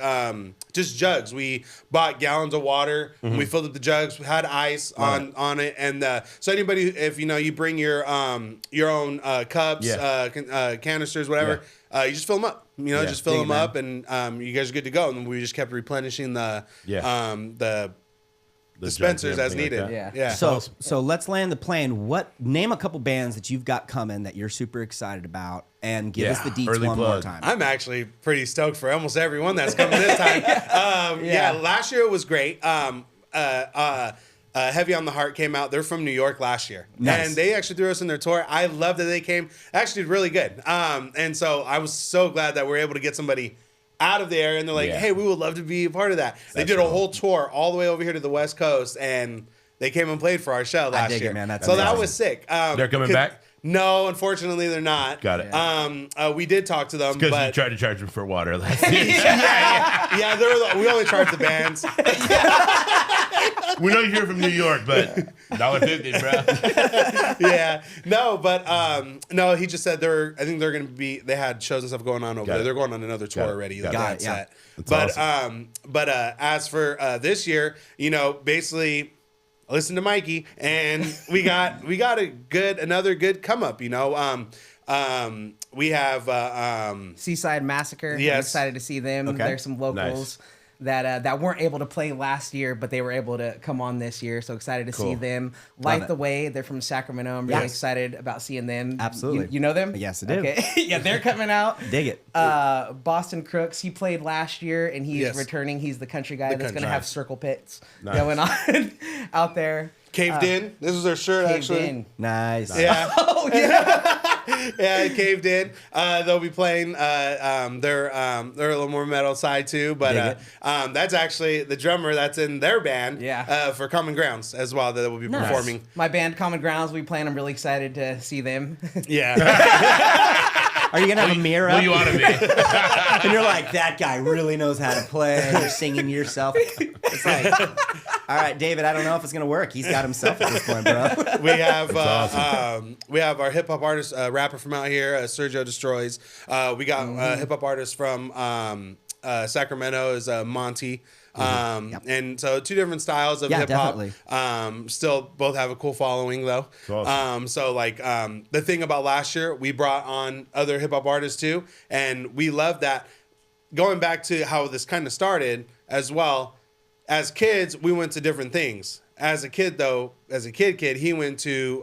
just jugs. We bought gallons of water. We filled up the jugs. We had ice on it, and so anybody, if you bring your own cups, Yeah. canisters, whatever, you just fill them up. Yeah. Just fill Dig it, them man. up, and you guys are good to go. And we just kept replenishing the The dispensers jugs and as everything like needed. that. Yeah. So let's land the plane. Name a couple bands that you've got coming that you're super excited about, and give us the deets early one more plug. time. I'm actually pretty stoked for almost everyone that's coming this time. Yeah, last year it was great. Heavy on the Heart came out. They're from New York last year. Nice. And they actually threw us in their tour. I love that they came. Actually, really good. And so I was so glad that we were able to get somebody out of the area, and they're like, Yeah. hey, we would love to be a part of that. They That's did a cool. whole tour all the way over here to the West Coast, and they came and played for our show last dig it, year. man. That's so that amazing. was sick. They're coming 'cause- back? No, unfortunately, they're not. Got it. We did talk to them, Because but you tried to charge them for water last year. yeah, we only charge the bands. We know you're from New York, but $1.50, bro. Yeah, no, but no, he just said I think they're gonna be. They had shows and stuff going on over Got there. it. They're going on another tour Got it. already. Got That it. Yeah. set. That's But as for this year, basically. I listened to Mikey, and we got another good come up. We have Seaside Massacre. Yes. I'm excited to see them. Okay. There's some locals that weren't able to play last year, but they were able to come on this year. So excited to see Cool. them. Love Light it. the Way. They're from Sacramento. I'm really Yes. excited about seeing them. Absolutely. You know them? Yes, I do. Okay. Yeah, they're coming out. Dig it. Boston Crooks. He played last year, and he's Yes. returning. He's the country guy The that's going to country. have circle pits Nice. going on out there. Caved In. This was their shirt, Caved actually. in. Nice. Yeah. Oh yeah. Yeah, it Caved In. They'll be playing their a little more metal side too, but Dig that's actually the drummer that's in their band. Yeah. For Common Grounds as well that will be Nice. performing. My band Common Grounds. We playing. I'm really excited to see them. Yeah. Are you gonna have a mirror Well, up? you ought to be. And you're like, that guy really knows how to play. And you're singing to yourself. It's like, all right, David, I don't know if it's gonna work. He's got himself at this point, bro. We have awesome. we have our hip hop artist rapper from out here, Sergio Destroys. We got hip hop artist from Sacramento is Monty. And so two different styles of Yeah, hip hop. definitely. Still both have a cool following though. Awesome. So like the thing about last year, we brought on other hip hop artists too, and we love that. Going back to how this kind of started as well, as kids, we went to different things. As a kid, he went to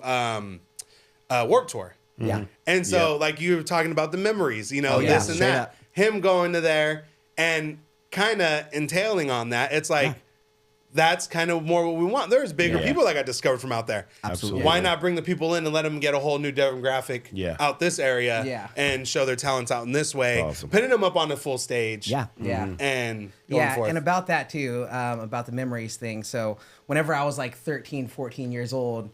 Warped Tour. Yeah. And so, like you were talking about the memories, this and straight that. up. Him going to there and kind of entailing on that, it's like, that's kind of more what we want. There's bigger people that got discovered from out there. Absolutely. Why not bring the people in and let them get a whole new demographic out this area and show their talents out in this way, putting them up on the full stage. Yeah. And going forth. And about that too, about the memories thing. So whenever I was like 13, 14 years old,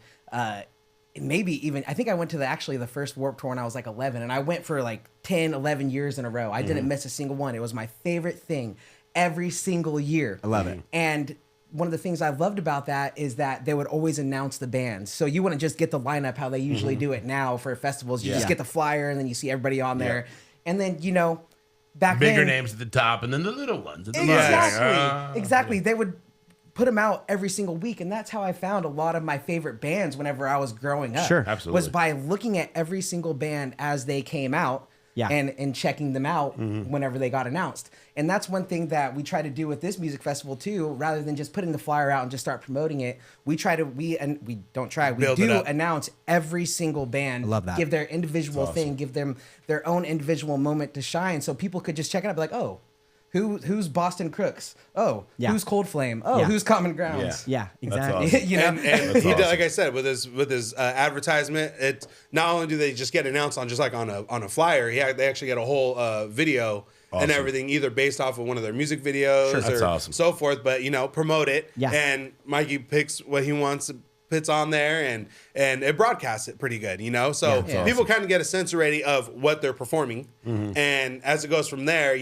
maybe even, I think I went to the first Warped Tour when I was like 11, and I went for like 10, 11 years in a row. I didn't miss a single one. It was my favorite thing every single year. I love it. And one of the things I loved about that is that they would always announce the bands. So you wouldn't just get the lineup how they usually do it now for festivals. You just get the flyer and then you see everybody on there. And then, back Bigger then, names at the top and then the little ones at the Exactly. They would put them out every single week. And that's how I found a lot of my favorite bands whenever I was growing up. Sure. Absolutely. Was by looking at every single band as they came out. Yeah. And checking them out whenever they got announced. And that's one thing that we try to do with this music festival too, rather than just putting the flyer out and just start promoting it. We do announce every single band. I love that. Give their individual thing, give them their own individual moment to shine, so people could just check it out and be like, oh, who's Boston Crooks? Oh, who's Cold Flame? Oh, who's Common Grounds? Yeah, exactly. Awesome. And he did, like I said, with his advertisement, it not only do they just get announced on just like on a flyer, they actually get a whole video and everything, either based off of one of their music videos or so forth. But promote it. Yeah. And Mikey picks what he wants, puts on there, and it broadcasts it pretty good. So people kind of get a sense already of what they're performing, and as it goes from there,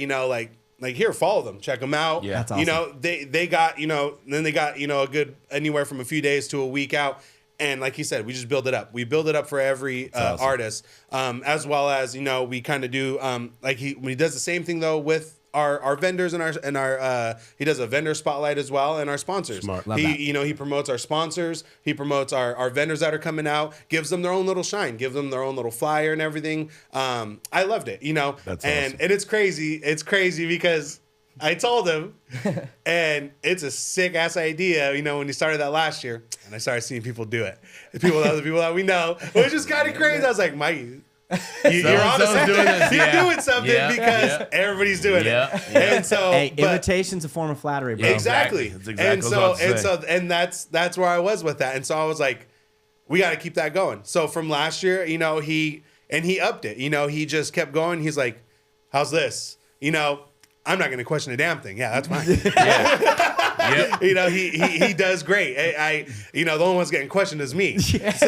like here, follow them, check them out. Yeah, that's awesome. They got then they got a good anywhere from a few days to a week out, and like you said, we just build it up. We build it up for every artist, as well as we kind of do like he does the same thing though with our vendors and our he does a vendor spotlight as well, and our sponsors. Smart. Love that. He promotes our sponsors. He promotes our vendors that are coming out. Gives them their own little shine. Gives them their own little flyer and everything. I loved it. That's and awesome. and it's crazy. It's crazy because I told him, and it's a sick ass idea. When he started that last year, and I started seeing people do it. The people that we know, which is kind of crazy. I was like, Mikey, you're on something. You're doing something because everybody's doing it. And so, invitation's a form of flattery, bro. Exactly. That's exactly what I was about to say. That's where I was with that. And so I was like, we got to keep that going. So from last year, he upped it. He just kept going. He's like, how's this? I'm not going to question a damn thing. Yeah, that's fine. Yep. He does great. The only one's getting questioned is me. Yeah. So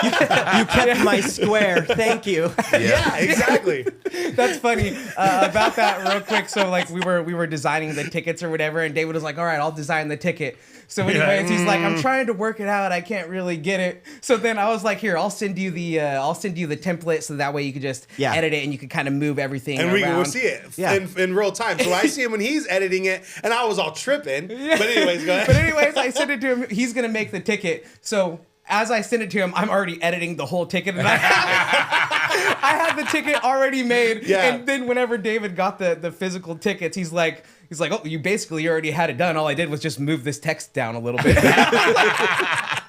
You kept my square. Thank you. yeah, exactly. That's funny about that real quick. So like we were designing the tickets or whatever, and David was like, all right, I'll design the ticket. So anyways, he's like, I'm trying to work it out. I can't really get it. So then I was like, here, I'll send you the template, so that way you could just edit it and you could kind of move everything and around. we'll see it in real time. So I see him when he's editing it, and I was all tripping. But anyways, go ahead. But anyways, I sent it to him. He's gonna make the ticket. So as I send it to him, I'm already editing the whole ticket, and I have the ticket already made. Yeah. And then whenever David got the physical tickets, he's like, oh, you basically already had it done. All I did was just move this text down a little bit.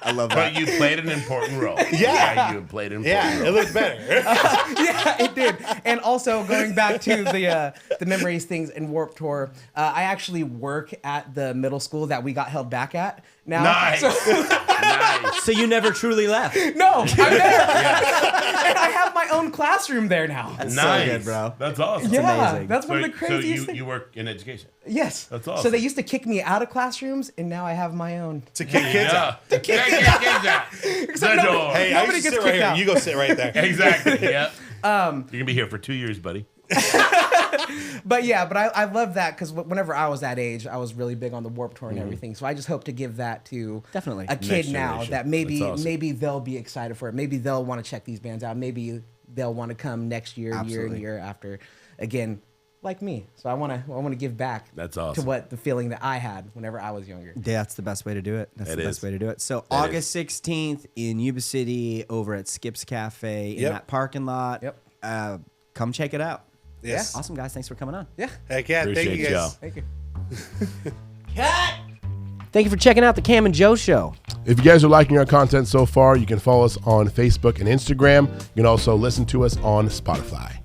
I love that. But you played an important role. Yeah. You played an important Yeah, role. it looked better. Yeah, it did. And also going back to the memories things in Warped Tour, I actually work at the middle school that we got held back at now. Nice. Nice. So you never truly left. No, I'm there. And I have my own classroom there now. That's Nice. so good, bro. That's awesome. Yeah, amazing. that's one of the craziest So things. you work in education. Yes. That's awesome. So they used to kick me out of classrousms, and now I have my own. To kick kids out. To kick kids out. Except The nobody- door. Hey, I Nobody used to gets sit right kicked here. out. You go sit right there. Exactly. Yep. You're gonna be here for 2 years, buddy. But I love that because whenever I was that age, I was really big on the Warped Tour and everything. So I just hope to give that to Definitely. a kid Next now generation. that maybe That's awesome. maybe they'll be excited for it. Maybe they'll want to check these bands out. Maybe they'll want to come next year, year and Absolutely. year after. Again, like me. So I want to give back. That's to awesome. what the feeling that I had whenever I was younger. That's the best way to do it. That's It the is. best way to do it. So It August 16th in Yuba City over at Skip's Cafe in Yep. that parking lot. Yep. Come check it out. Yes. Awesome, guys. Thanks for coming on. Yeah. Heck yeah. Appreciate Thank you guys. y'all. Thank you. Cut! Thank you for checking out the Cam and Joe Show. If you guys are liking our content so far, you can follow us on Facebook and Instagram. You can also listen to us on Spotify.